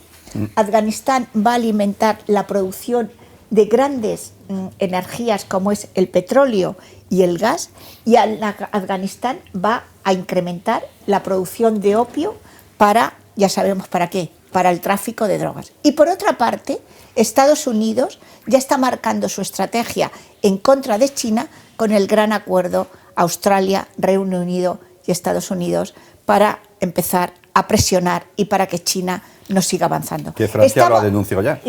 Afganistán va a alimentar la producción de grandes energías como es el petróleo y el gas, y Afganistán va a incrementar la producción de opio para, ya sabemos para qué, para el tráfico de drogas. Y por otra parte, Estados Unidos ya está marcando su estrategia en contra de China con el gran acuerdo Australia, Reino Unido y Estados Unidos para empezar a presionar y para que China no siga avanzando. Que Francia lo ha denunciado ya.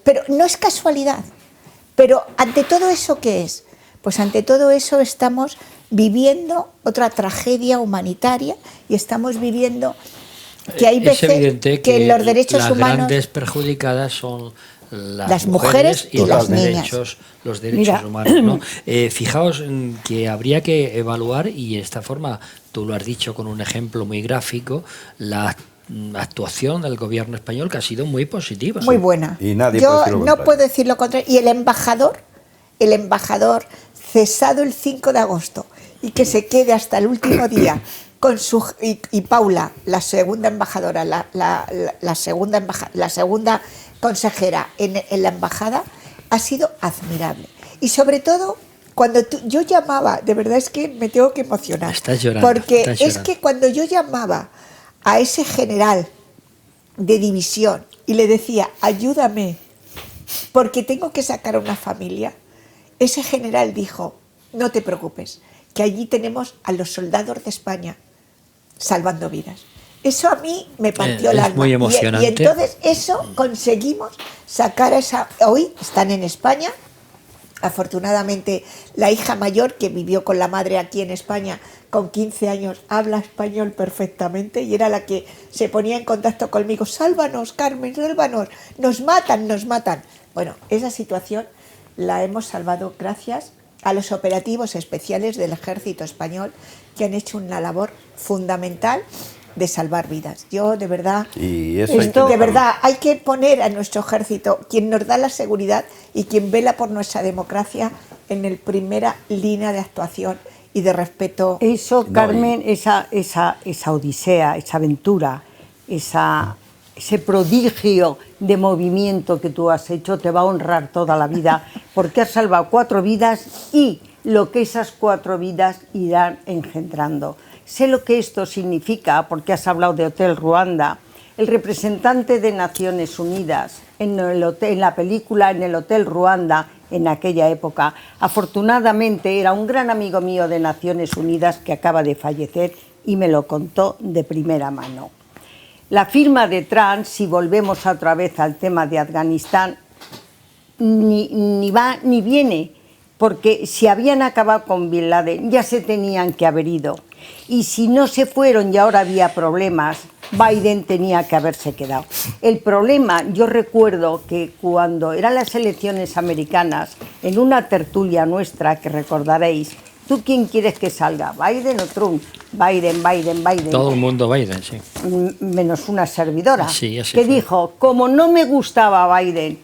Pero no es casualidad. Pero ante todo eso, ¿qué es? Pues ante todo eso estamos viviendo otra tragedia humanitaria y estamos viviendo que hay Es veces evidente que los derechos las humanos... grandes perjudicadas son las mujeres y y las los derechos Mira. humanos, ¿no? Fijaos que habría que evaluar, y de esta forma tú lo has dicho con un ejemplo muy gráfico, la actuación del gobierno español, que ha sido muy positiva. Muy buena. Y nadie Yo puede decir lo no contrario. puedo decir lo contrario. Y el embajador cesado el 5 de agosto y que se quede hasta el último día con su y Paula, la segunda embajadora, la segunda consejera en la embajada, ha sido admirable. Y sobre todo, cuando yo llamaba, de verdad es que me tengo que emocionar. Estás llorando, Porque estás es llorando. que cuando yo llamaba a ese general de división y le decía, ayúdame, porque tengo que sacar a una familia, ese general dijo, no te preocupes, que allí tenemos a los soldados de España salvando vidas. Eso a mí me partió el Es alma. muy emocionante. Y entonces eso conseguimos sacar a esa... Hoy están en España. Afortunadamente, la hija mayor, que vivió con la madre aquí en España con 15 años, habla español perfectamente y era la que se ponía en contacto conmigo. Sálvanos, Carmen, sálvanos. Nos matan, nos matan. Bueno, esa situación la hemos salvado gracias a los operativos especiales del Ejército Español, que han hecho una labor fundamental de salvar vidas. Yo, de verdad, Y eso hay que de dejarlo. verdad, hay que poner a nuestro ejército, quien nos da la seguridad y quien vela por nuestra democracia, en el primera línea de actuación y de respeto. Eso, No, Carmen, esa odisea, esa aventura, ese prodigio de movimiento que tú has hecho te va a honrar toda la vida, porque has salvado 4 vidas y lo que esas 4 vidas irán engendrando. Sé lo que esto significa, porque has hablado de Hotel Ruanda. El representante de Naciones Unidas en la película En el Hotel Ruanda, en aquella época, afortunadamente era un gran amigo mío de Naciones Unidas que acaba de fallecer y me lo contó de primera mano. La firma de Trump, si volvemos otra vez al tema de Afganistán, ni va ni viene, porque si habían acabado con Bin Laden ya se tenían que haber ido. Y si no se fueron y ahora había problemas, Biden tenía que haberse quedado. El problema, yo recuerdo que cuando eran las elecciones americanas, en una tertulia nuestra, que recordaréis, ¿tú quién quieres que salga? ¿Biden o Trump? Biden. Todo el mundo Biden, sí. Menos una servidora, Sí, así que fue. dijo, como no me gustaba Biden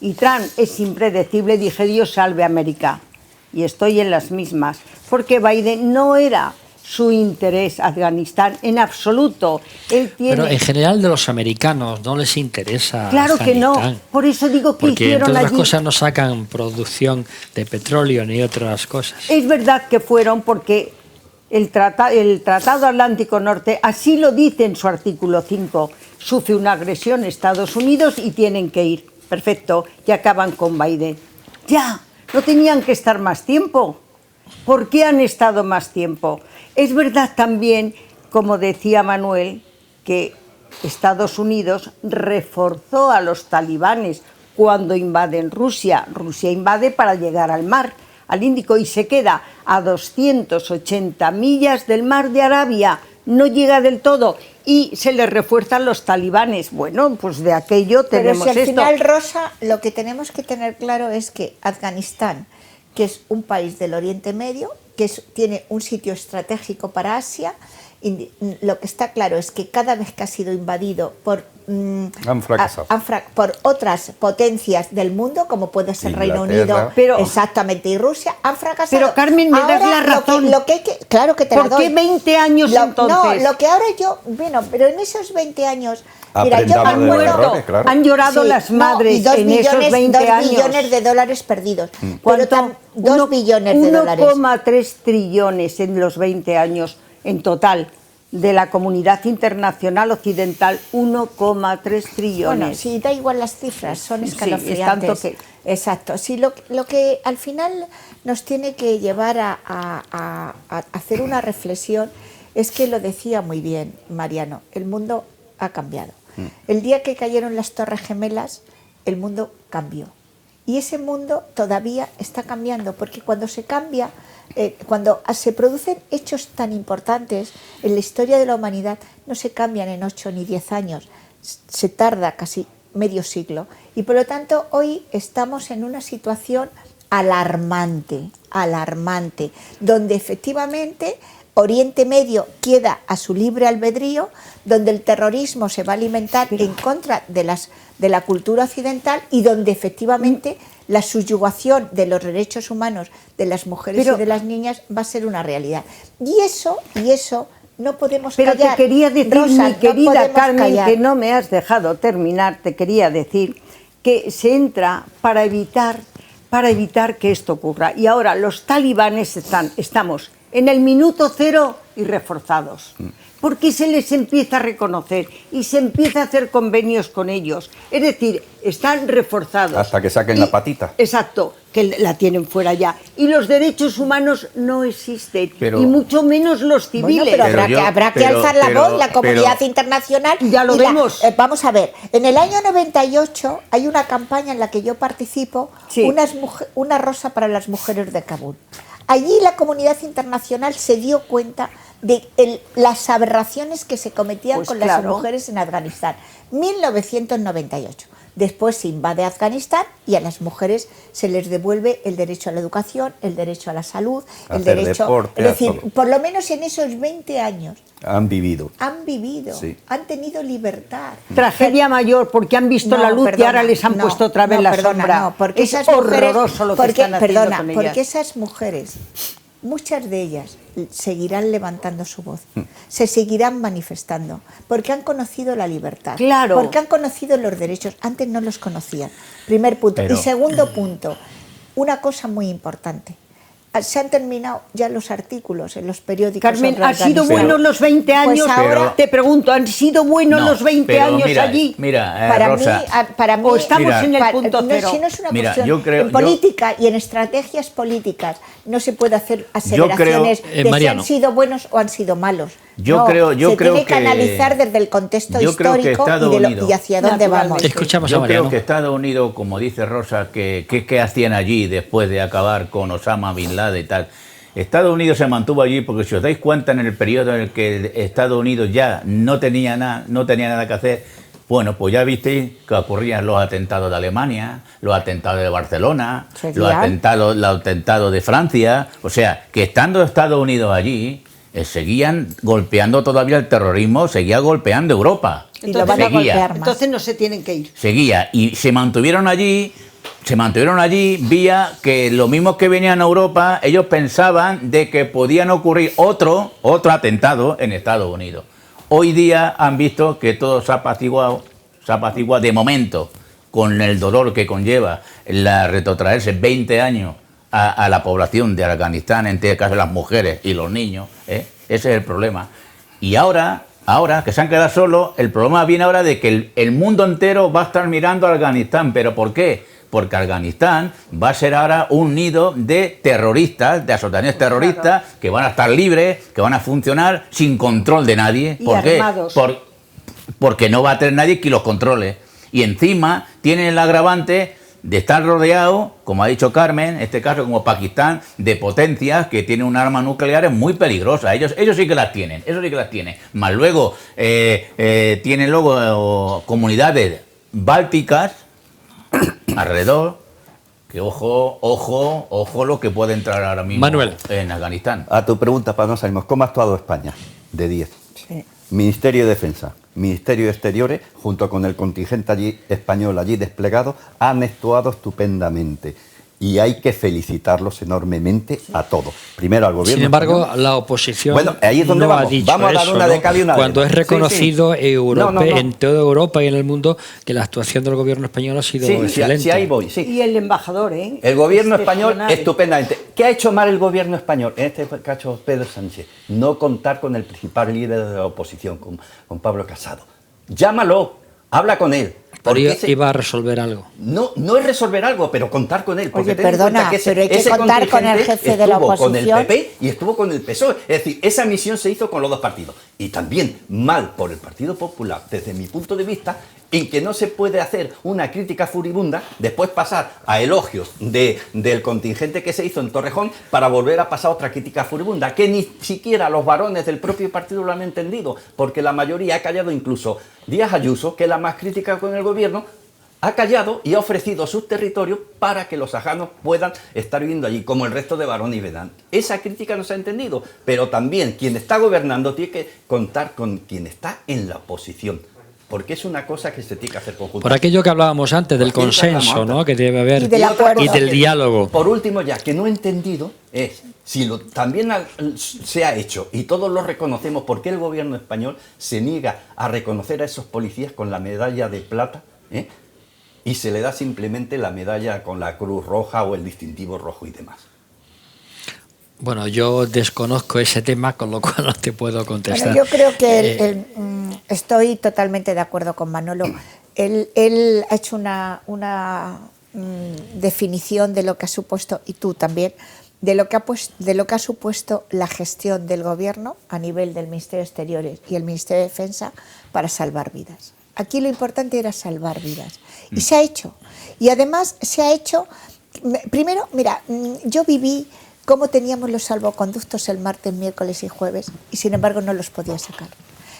y Trump es impredecible, dije, Dios salve a América. Y estoy en las mismas, porque Biden no era su interés Afganistán en absoluto. Él tiene... Pero en general de los americanos no les interesa Claro que no, Afganistán. por eso digo que Porque hicieron entre otras allí. cosas no sacan producción de petróleo ni otras cosas. Es verdad que fueron porque el Tratado Atlántico Norte, así lo dice en su artículo 5, sufre una agresión Estados Unidos y tienen que ir. Perfecto, y acaban con Biden. Ya, no tenían que estar más tiempo. ¿Por qué han estado más tiempo? Es verdad también, como decía Manuel, que Estados Unidos reforzó a los talibanes cuando invaden Rusia. Rusia invade para llegar al mar, al Índico, y se queda a 280 millas del mar de Arabia. No llega del todo y se le refuerzan los talibanes. Bueno, pues de aquello Pero tenemos si al esto. final, Rosa, lo que tenemos que tener claro es que Afganistán, que es un país del Oriente Medio, que tiene un sitio estratégico para Asia, lo que está claro es que cada vez que ha sido invadido por, Han fracasado. por otras potencias del mundo, como puede ser Reino Inglaterra. Unido, Pero- exactamente, y Rusia, han fracasado. Pero, Carmen, me das la razón. Lo que hay que, claro que te ¿Por la qué doy. 20 años entonces? No, lo que ahora bueno, pero en esos 20 años, mira, yo Aprendamos me de los acuerdo... errores, claro. Han llorado Sí, las no, madres y 2 en billones, esos 20 2 años. billones de dólares perdidos. Pero ¿Cuánto? 2 billones de dólares. 1,3 trillones en los 20 años en total de la comunidad internacional occidental, 1,3 trillones. Bueno, sí, da igual las cifras, son Sí, es escalofriantes. tanto que- Exacto. Sí, lo que al final nos tiene que llevar a hacer una reflexión es que lo decía muy bien Mariano, el mundo ha cambiado. El día que cayeron las Torres Gemelas, el mundo cambió. Y ese mundo todavía está cambiando, porque cuando se cambia, cuando se producen hechos tan importantes en la historia de la humanidad, no se cambian en 8 ni 10 años, se tarda casi medio siglo. Y por lo tanto hoy estamos en una situación alarmante, donde efectivamente Oriente Medio queda a su libre albedrío, donde el terrorismo se va a alimentar en contra de la cultura occidental y donde efectivamente la subyugación de los derechos humanos de las mujeres y de las niñas va a ser una realidad. Y eso no podemos callar. Pero te quería decir, Rosa, mi querida no Carmen, callar. que no me has dejado terminar, te quería decir que se entra para evitar que esto ocurra. Y ahora los talibanes estamos en el minuto cero y reforzados, porque se les empieza a reconocer y se empieza a hacer convenios con ellos. Es decir, están reforzados. Hasta que saquen la patita. Exacto, que la tienen fuera ya. Y los derechos humanos no existen, y mucho menos los civiles. Bueno, pero habrá que alzar la voz, la comunidad internacional. Ya lo vemos. Vamos a ver, en el año 98 hay una campaña en la que yo participo, Sí. una rosa para las mujeres de Kabul. Allí la comunidad internacional se dio cuenta de las aberraciones que se cometían Pues con claro. las mujeres en Afganistán. 1998. Después se invade Afganistán y a las mujeres se les devuelve el derecho a la educación, el derecho a la salud, el Hacer derecho... deporte, es decir, todo. por lo menos en esos 20 años Han vivido. sí. Han tenido libertad. Tragedia mayor, porque han visto la luz y ahora les han puesto otra vez la sombra. No, porque es esas mujeres, horroroso lo que están haciendo con ellas. porque esas mujeres, muchas de ellas seguirán levantando su voz, se seguirán manifestando, porque han conocido la libertad, Claro. porque han conocido los derechos, antes no los conocían. Primer punto. Pero- Y segundo punto, una cosa muy importante. Se han terminado ya los artículos en los periódicos. Carmen, sobre ¿han sido Afganistán. buenos los 20 años? Pues ahora- te pregunto, ¿han sido buenos No, los 20 pero años mira, allí? Mira, Para Rosa, mí, O estamos Mira, en el pa- punto no, cero. si no es una Mira, cuestión, yo creo- en política y en estrategias políticas no se puede hacer creo- aseveraciones de si Mariano. han sido buenos o han sido malos. Yo No, creo se que- tiene que analizar desde el contexto yo creo que histórico Estados Unidos- y hacia dónde vamos. Naturalmente. Escuchamos a Yo Mariano. creo que Estados Unidos, como dice Rosa, que hacían allí después de acabar con Osama Bin Laden y tal. Estados Unidos se mantuvo allí porque si os dais cuenta en el periodo en el que Estados Unidos ya no tenía nada que hacer, bueno, pues ya visteis que ocurrían los atentados de Alemania, los atentados de Barcelona, los atentados de Francia, o sea, que estando Estados Unidos allí, seguían golpeando todavía el terrorismo, seguía golpeando Europa. Y lo van a golpear más. Entonces no se tienen que ir. Seguía y se mantuvieron allí vía que los mismos que venían a Europa, ellos pensaban de que podían ocurrir otro atentado en Estados Unidos. Hoy día han visto que todo se ha apaciguado de momento, con el dolor que conlleva la retrotraerse 20 años a la población de Afganistán, en este caso las mujeres y los niños, ¿eh? Ese es el problema. Y ahora que se han quedado solos, el problema viene ahora de que el mundo entero va a estar mirando a Afganistán. ¿Pero por qué? Porque Afganistán va a ser ahora un nido de terroristas, de asociaciones terroristas, que van a estar libres, que van a funcionar sin control de nadie. Y ¿Por qué? armados. Porque no va a tener nadie que los controle. Y encima tienen el agravante de estar rodeado, como ha dicho Carmen, en este caso como Pakistán, de potencias que tienen un arma nuclear muy peligrosa. Ellos sí que las tienen, Más luego tienen luego comunidades bálticas alrededor, que ojo lo que puede entrar ahora mismo Manuel. en Afganistán. A tu pregunta, para no salirnos, ¿cómo ha actuado España? De 10. Ministerio de Defensa, Ministerio de Exteriores, junto con el contingente español allí desplegado, han actuado estupendamente. Y hay que felicitarlos enormemente a todos. Primero al gobierno. Sin embargo, español. la oposición Bueno, ahí es donde no ha vamos. dicho Vamos a dar eso, una ¿no? de cal y una de Cuando arena. es reconocido Sí, sí. Europa, No. en toda Europa y en el mundo que la actuación del gobierno español ha sido excelente. Sí, ahí voy, sí. Y el embajador, ¿eh? El gobierno español, Excepcional. estupendamente. ¿Qué ha hecho mal el gobierno español? En este caso, Pedro Sánchez. No contar con el principal líder de la oposición, con Pablo Casado. Llámalo, habla con él. Pero Porque iba a resolver algo. no es resolver algo, pero contar con él. Porque Oye, ten en perdona, cuenta pero hay que ese contar con el contingente jefe de la estuvo con el oposición. PP y estuvo con el PSOE. Es decir, esa misión se hizo con los dos partidos. Y también mal por el Partido Popular, desde mi punto de vista, y que no se puede hacer una crítica furibunda, después pasar a elogios del contingente que se hizo en Torrejón para volver a pasar otra crítica furibunda, que ni siquiera los varones del propio partido lo han entendido, porque la mayoría ha callado, incluso Díaz Ayuso, que es la más crítica con el gobierno, ha callado y ha ofrecido sus territorios para que los sajanos puedan estar viviendo allí, como el resto de Barón y Vedán. Esa crítica no se ha entendido, pero también quien está gobernando tiene que contar con quien está en la oposición, porque es una cosa que se tiene que hacer conjuntamente. Por aquello que hablábamos antes del consenso, ¿no?, que debe haber, y del diálogo. Por último, ya que no he entendido es, si también se ha hecho, y todos lo reconocemos, ¿por qué el gobierno español se niega a reconocer a esos policías con la medalla de plata, y se le da simplemente la medalla con la Cruz Roja o el distintivo rojo y demás? Bueno, yo desconozco ese tema, con lo cual no te puedo contestar. Bueno, yo creo que estoy totalmente de acuerdo con Manolo. Él ha hecho una definición de lo que ha supuesto, y tú también, de lo que ha supuesto la gestión del gobierno a nivel del Ministerio de Exteriores y el Ministerio de Defensa para salvar vidas. Aquí lo importante era salvar vidas. Y se ha hecho. Y además se ha hecho... Primero, mira, yo viví cómo teníamos los salvoconductos el martes, miércoles y jueves, y sin embargo no los podía sacar.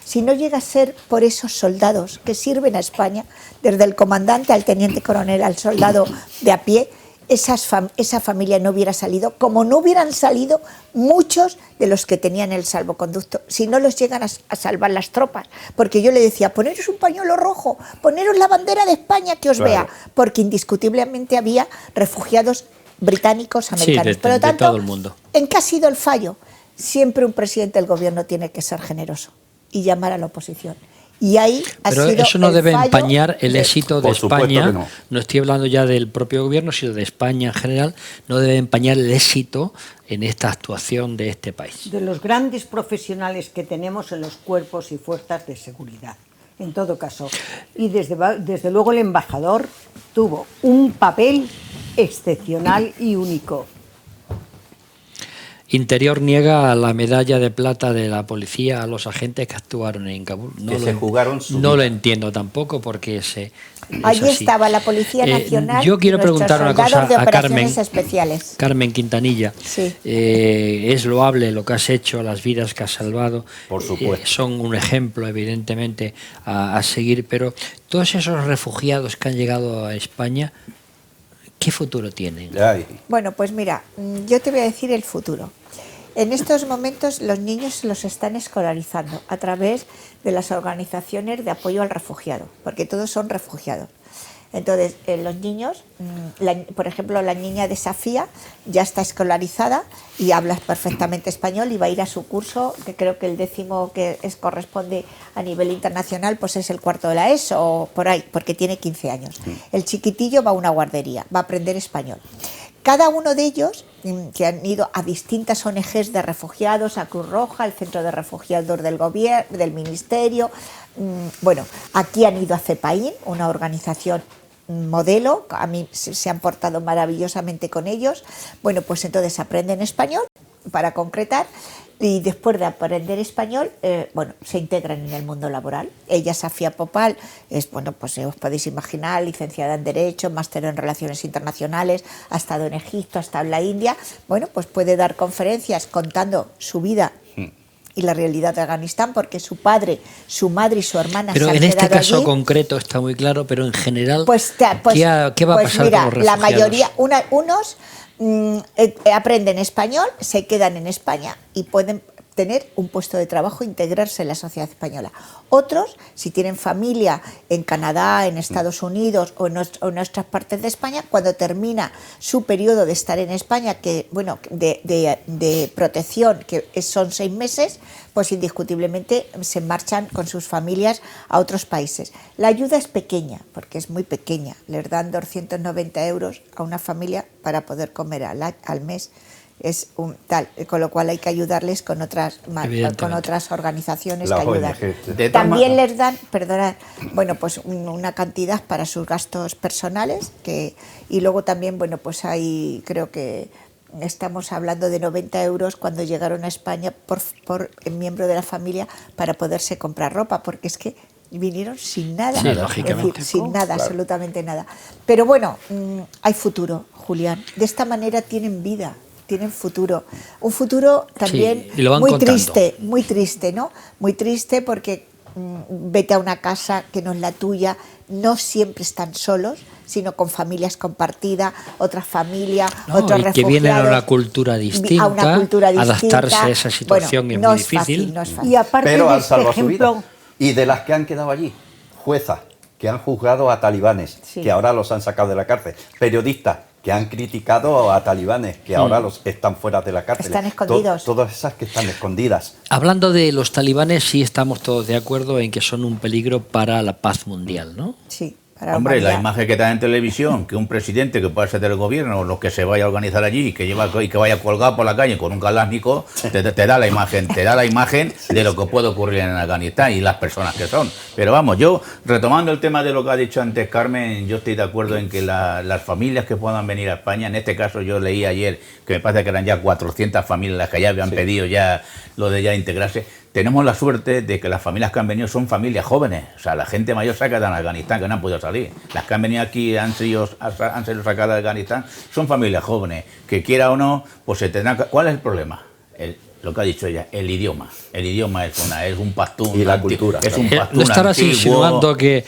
Si no llega a ser por esos soldados que sirven a España, desde el comandante al teniente coronel al soldado de a pie, esa familia no hubiera salido, como no hubieran salido muchos de los que tenían el salvoconducto, si no los llegan a salvar las tropas. Porque yo le decía, poneros un pañuelo rojo, poneros la bandera de España que os vea, porque indiscutiblemente había refugiados británicos, americanos. Sí, Por lo tanto, de todo el mundo. ¿En qué ha sido el fallo? Siempre un presidente del gobierno tiene que ser generoso y llamar a la oposición. Y ahí Pero ha sido eso no el debe fallo empañar el éxito de Por supuesto España. que no. No estoy hablando ya del propio gobierno, sino de España en general. No debe empañar el éxito en esta actuación de este país. De los grandes profesionales que tenemos en los cuerpos y fuerzas de seguridad, en todo caso. Y desde luego el embajador tuvo un papel excepcional y único. Interior niega la medalla de plata de la policía a los agentes que actuaron en Kabul. Que se jugaron su No vida. lo entiendo tampoco, porque es Allí así. estaba la Policía Nacional. Yo quiero y nuestros preguntar una cosa soldados de a operaciones Carmen. especiales. Carmen Quintanilla, Sí. es loable lo que has hecho, las vidas que has salvado. Por supuesto. Son un ejemplo, evidentemente, a seguir, pero todos esos refugiados que han llegado a España, ¿qué futuro tienen? Ay, Bueno, pues mira, yo te voy a decir el futuro. En estos momentos los niños los están escolarizando a través de las organizaciones de apoyo al refugiado, porque todos son refugiados. Entonces, los niños, por ejemplo, la niña de Safía ya está escolarizada y habla perfectamente español y va a ir a su curso, que creo que el 10º que corresponde a nivel internacional, pues es el 4º de la ESO o por ahí, porque tiene 15 años. El chiquitillo va a una guardería, va a aprender español. Cada uno de ellos, que han ido a distintas ONGs de refugiados, a Cruz Roja, al Centro de Refugiados del Gobierno, del Ministerio, bueno, aquí han ido a CEPAIN, una organización modelo, a mí se han portado maravillosamente con ellos. Bueno, pues entonces aprenden español, para concretar, y después de aprender español, bueno, se integran en el mundo laboral. Ella, Safía Popal, es, bueno, pues os podéis imaginar, licenciada en Derecho, máster en Relaciones Internacionales, ha estado en Egipto, ha estado en la India. Bueno, pues puede dar conferencias contando su vida y la realidad de Afganistán, porque su padre, su madre y su hermana Pero se han en este quedado caso allí. concreto está muy claro, pero en general, Pues, ¿qué va a pasar mira, con los refugiados? la mayoría, unos aprenden español, se quedan en España y pueden tener un puesto de trabajo, integrarse en la sociedad española. Otros, si tienen familia en Canadá, en Estados Unidos o en otras partes de España, cuando termina su periodo de estar en España, que bueno, de protección, que son 6 meses, pues indiscutiblemente se marchan con sus familias a otros países. La ayuda es pequeña, porque es muy pequeña. Les dan 290 euros a una familia para poder comer al mes. Es un tal, con lo cual hay que ayudarles con otras organizaciones la que ayudan. ONG. De todas También maneras- les dan, perdonad, bueno, pues una cantidad para sus gastos personales, y luego también, bueno, pues hay, creo que estamos hablando de 90 euros cuando llegaron a España por miembro de la familia para poderse comprar ropa, porque es que vinieron sin nada, Sí, es lógicamente. decir, sin nada, absolutamente nada. Pero bueno, hay futuro, Julián. De esta manera tienen vida, tienen futuro. Un futuro también y lo van muy contando. triste, ¿no? Muy triste porque vete a una casa que no es la tuya, no siempre están solos, sino con familias compartidas, otra familia, No, otros y que refugiados. vienen a una cultura distinta, a una cultura distinta. adaptarse a esa situación Bueno, es no muy es fácil, difícil. no es fácil. Y aparte Pero de han este salvado su vida. ejemplo, Y de las que han quedado allí, juezas que han juzgado a talibanes, Sí. que ahora los han sacado de la cárcel, periodistas que han criticado a talibanes, que ahora los están fuera de la cárcel. Están escondidos. Todas esas que están escondidas. Hablando de los talibanes, sí estamos todos de acuerdo en que son un peligro para la paz mundial, ¿no? Sí, para Hombre, la humanidad. imagen que da en televisión, que un presidente que pueda ser del gobierno o lo que se vaya a organizar allí y que vaya colgado por la calle con un kalashnikov, te da la imagen, de lo que puede ocurrir en Afganistán y las personas que son. Pero vamos, yo, retomando el tema de lo que ha dicho antes Carmen, yo estoy de acuerdo en que las familias que puedan venir a España, en este caso yo leí ayer que me parece que eran ya 400 familias las que ya habían pedido ya lo de ya integrarse. Tenemos la suerte de que las familias que han venido son familias jóvenes. O sea, la gente mayor se ha quedado en Afganistán, que no han podido salir. Las que han venido aquí han sido sacadas de Afganistán, son familias jóvenes. Que quiera o no, pues se tendrán que... ¿Cuál es el problema? Lo que ha dicho ella, el idioma. El idioma es un pastún. Y la cultura, Es un ¿No pastún estarás antiguo. insinuando que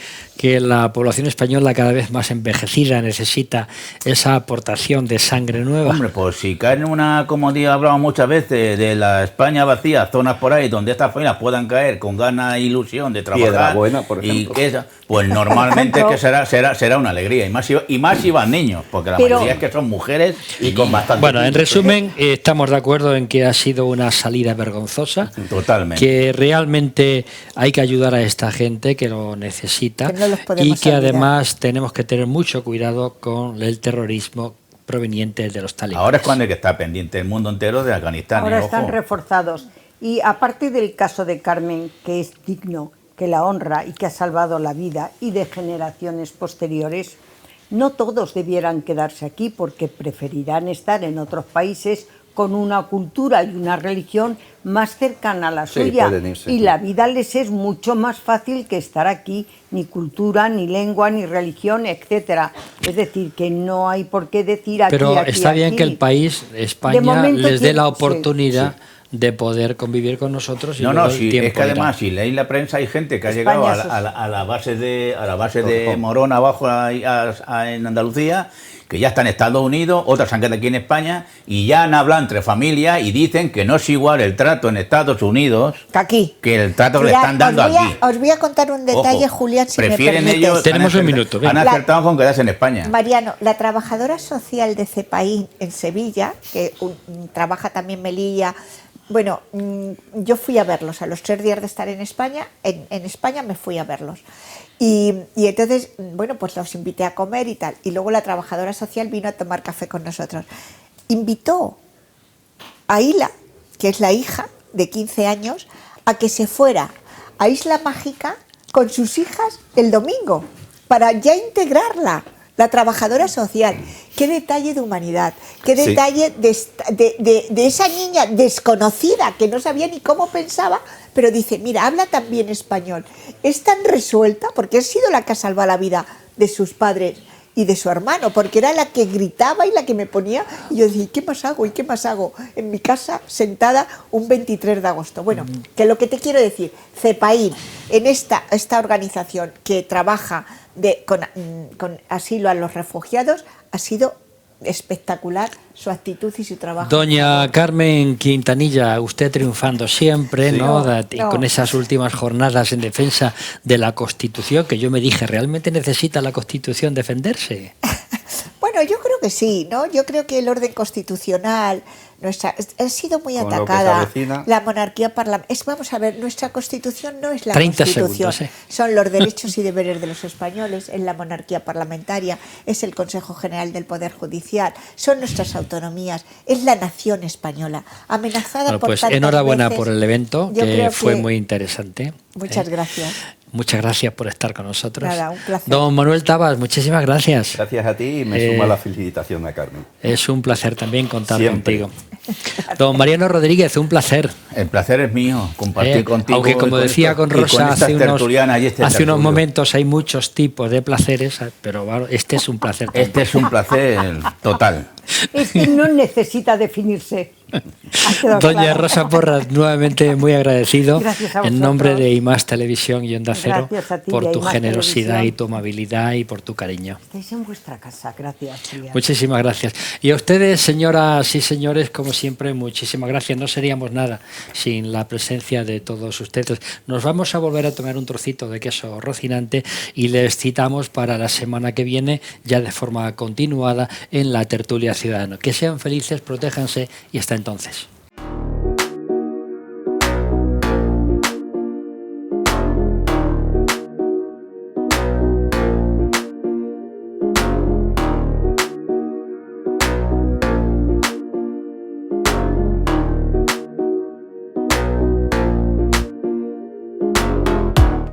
la población española cada vez más envejecida necesita esa aportación de sangre nueva? Hombre, pues si caen en una, como hablamos muchas veces, de la España vacía, zonas por ahí donde estas familias puedan caer con ganas e ilusión de trabajar. Piedrabuena, por y ejemplo. que pues normalmente que será una alegría. Y más si van niños, porque la Pero- mayoría es que son mujeres Y con bastante. Bueno, en tiempo. resumen, estamos de acuerdo en que ha sido una salida vergonzosa, Totalmente. que realmente hay que ayudar a esta gente que lo necesita Que no los podemos y que olvidar. además tenemos que tener mucho cuidado con el terrorismo proveniente de los talibanes. Ahora es cuando hay que estar pendiente el mundo entero de Afganistán. ahora ojo. están reforzados. Y aparte del caso de Carmen, que es digno, que la honra y que ha salvado la vida y de generaciones posteriores, no todos debieran quedarse aquí porque preferirán estar en otros países con una cultura y una religión más cercana a la Sí, suya. pueden irse, Y sí. la vida les es mucho más fácil que estar aquí, ni cultura, ni lengua, ni religión, etcétera. Es decir, que no hay por qué decir aquí, Pero aquí, está bien aquí. que el país, España, momento les dé la sí, oportunidad de poder convir con nosotros. Y No, luego no, el sí, tiempo es que además, dirá. si leéis la prensa, hay gente que ha España llegado es- a la base de Morón, abajo en Andalucía, que ya están en Estados Unidos, otras han quedado aquí en España, y ya han hablado entre familias y dicen que no es igual el trato en Estados Unidos Que aquí. que el trato que le Mirad, están dando os voy a- aquí. Os voy a contar un detalle, Ojo, Julián, si me prefieren permites. ellos, Tenemos han un acertado- minuto, venga. Han acertado con quedarse en España. Mariano, la trabajadora social de CEPAIN en Sevilla, que trabaja también Melilla, bueno, yo fui a verlos a los 3 días de estar en España, en España me fui a verlos. Y entonces, bueno, pues los invité a comer y tal. Y luego la trabajadora social vino a tomar café con nosotros. Invitó a Hila, que es la hija de 15 años, a que se fuera a Isla Mágica con sus hijas el domingo, para ya integrarla, la trabajadora social. Qué detalle de humanidad, qué Sí. detalle de esa niña desconocida que no sabía ni cómo pensaba, pero dice, mira, habla tan bien español, es tan resuelta, porque ha sido la que ha salvado la vida de sus padres y de su hermano, porque era la que gritaba y la que me ponía, y yo decía, ¿y qué más hago? ¿Y qué más hago? En mi casa, sentada, un 23 de agosto. Bueno, que lo que te quiero decir, CEPAIN, en esta organización que trabaja con asilo a los refugiados, ha sido espectacular su actitud y su trabajo. Doña Carmen Quintanilla, usted triunfando siempre, Sí. ¿no? No, Y no. con esas últimas jornadas en defensa de la Constitución, que yo me dije, ¿realmente necesita la Constitución defenderse? Bueno, yo creo que sí, ¿no? Yo creo que el orden constitucional ha sido muy Con lo que se atacada. avecina. La monarquía parlamentaria. Vamos a ver, nuestra Constitución no es la 30 Constitución. segundos, Son los derechos y deberes de los españoles, es la monarquía parlamentaria, es el Consejo General del Poder Judicial, son nuestras autonomías, es la nación española, amenazada Bueno, por pues tantas enhorabuena veces. por el evento, Yo que creo fue muy interesante. Muchas gracias. muchas gracias por estar con nosotros. Nada, un placer. Don Manuel Tabas, muchísimas gracias. Gracias a ti y me suma la felicitación a Carmen. Es un placer también contar Siempre. contigo. Don Mariano Rodríguez, un placer. El placer es mío, compartir contigo. Aunque como y decía esto- con y con Rosa estas hace tertulianas y este unos tertulio. momentos, hay muchos tipos de placeres, pero bueno, este es un placer también. Este es un placer total. Este no necesita definirse. Ha quedado Doña claro. Rosa Porras, nuevamente muy agradecido Gracias a en vosotros. nombre de IMAX Televisión y Onda Cero Gracias a ti por y a tu IMAX generosidad Televisión. y tu amabilidad y por tu cariño. Estáis en vuestra casa. Gracias, Julián. Muchísimas gracias. Y a ustedes, señoras y señores, como siempre, muchísimas gracias. No seríamos nada sin la presencia de todos ustedes. Nos vamos a volver a tomar un trocito de queso rocinante y les citamos para la semana que viene, ya de forma continuada, en la tertulia ciudadana. Que sean felices, protéjanse y hasta entonces.